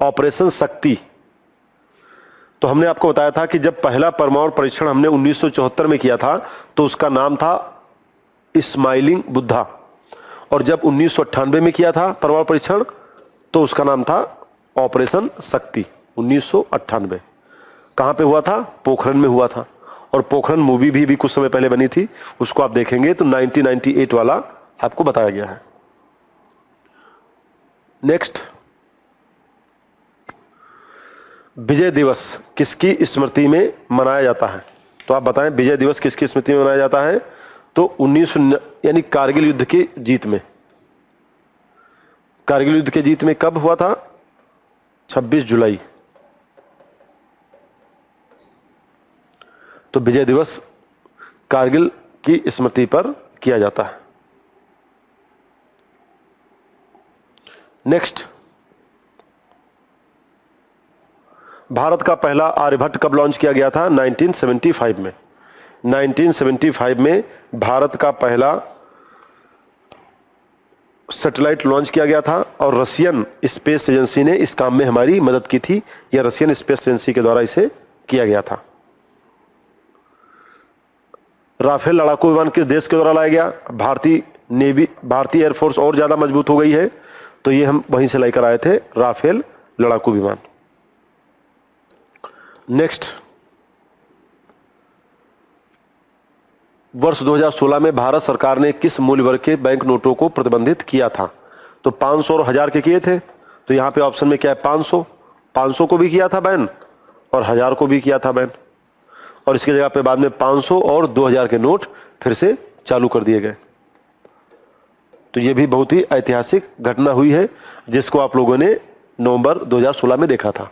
ऑपरेशन शक्ति। तो हमने आपको बताया था कि जब पहला परमाणु परीक्षण हमने 1974 में किया था तो उसका नाम था स्माइलिंग बुद्धा और जब 1998 में किया था परमाणु परीक्षण तो उसका नाम था ऑपरेशन शक्ति। 1998 कहां पे हुआ था? पोखरण में हुआ था और पोखरण मूवी भी कुछ समय पहले बनी थी, उसको आप देखेंगे तो 1998 वाला आपको बताया गया है। नेक्स्ट, विजय दिवस किसकी स्मृति में मनाया जाता है? तो आप बताएं विजय दिवस किसकी स्मृति में मनाया जाता है? तो 19 यानी कारगिल युद्ध की जीत में। कारगिल युद्ध की जीत में कब हुआ था? 26 जुलाई। तो विजय दिवस कारगिल की स्मृति पर किया जाता है। नेक्स्ट, भारत का पहला आर्यभट्ट कब लॉन्च किया गया था? 1975 में। 1975 में भारत का पहला सैटेलाइट लॉन्च किया गया था और रशियन स्पेस एजेंसी ने इस काम में हमारी मदद की थी। यह रशियन स्पेस एजेंसी के द्वारा इसे किया गया था। राफेल लड़ाकू विमान किस देश के द्वारा लाया गया? भारतीय नेवी, भारतीय एयरफोर्स और ज्यादा मजबूत हो गई है तो ये हम वहीं से लेकर आए थे राफेल लड़ाकू विमान। नेक्स्ट, वर्ष 2016 में भारत सरकार ने किस मूल्य वर्ग के बैंक नोटों को प्रतिबंधित किया था? तो 500 और 1000 के किए थे। तो यहां पे ऑप्शन में क्या है? 500 को भी किया था बैन और 1000 को भी किया था बैन और इसकी जगह पे बाद में 500 और 2000 के नोट फिर से चालू कर दिए गए। तो ये भी बहुत ही ऐतिहासिक घटना हुई है जिसको आप लोगों ने नवंबर 2016 में देखा था।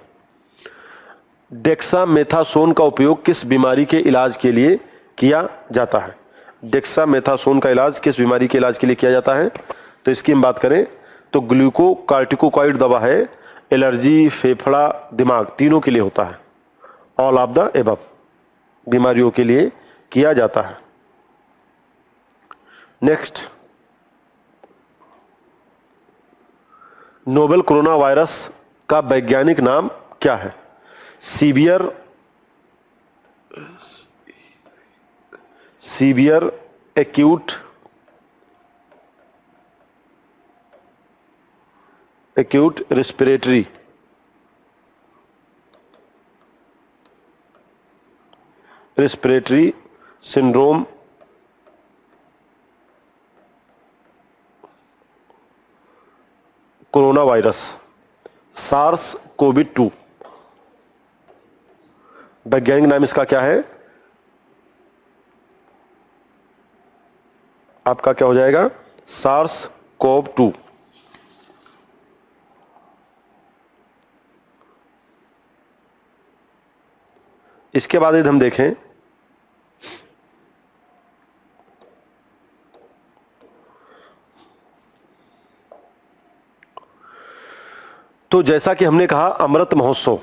डेक्सामेथासोन का उपयोग किस बीमारी के इलाज के लिए किया जाता है? डेक्सामेथासोन का इलाज किस बीमारी के इलाज के लिए किया जाता है? तो इसकी हम बात करें तो ग्लूकोकार्टिकोइड दवा है, एलर्जी, फेफड़ा, दिमाग, तीनों के लिए होता है। ऑल ऑफ द एबव बीमारियों के लिए किया जाता है। नेक्स्ट, नोवेल कोरोना वायरस का वैज्ञानिक नाम क्या है? Severe acute respiratory syndrome corona virus, SARS COVID 2। वैज्ञानिक नाम इसका क्या है? आपका क्या हो जाएगा? SARS CoV 2। इसके बाद यदि हम देखें तो जैसा कि हमने कहा अमृत महोत्सव,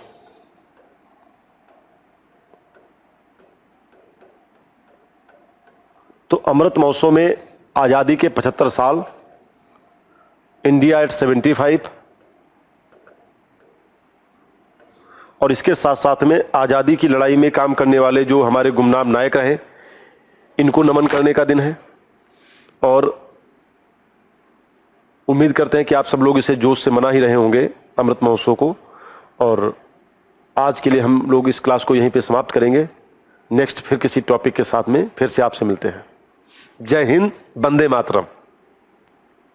तो अमृत महोत्सव में आजादी के 75 साल, इंडिया एट 75, और इसके साथ साथ में आजादी की लड़ाई में काम करने वाले जो हमारे गुमनाम नायक रहे, इनको नमन करने का दिन है। और उम्मीद करते हैं कि आप सब लोग इसे जोश से मना ही रहे होंगे अमृत महोत्सव को। और आज के लिए हम लोग इस क्लास को यहीं पे समाप्त करेंगे। नेक्स्ट फिर किसी टॉपिक के साथ में फिर से आपसे मिलते हैं। जय हिंद, वंदे मातरम।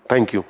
Thank you.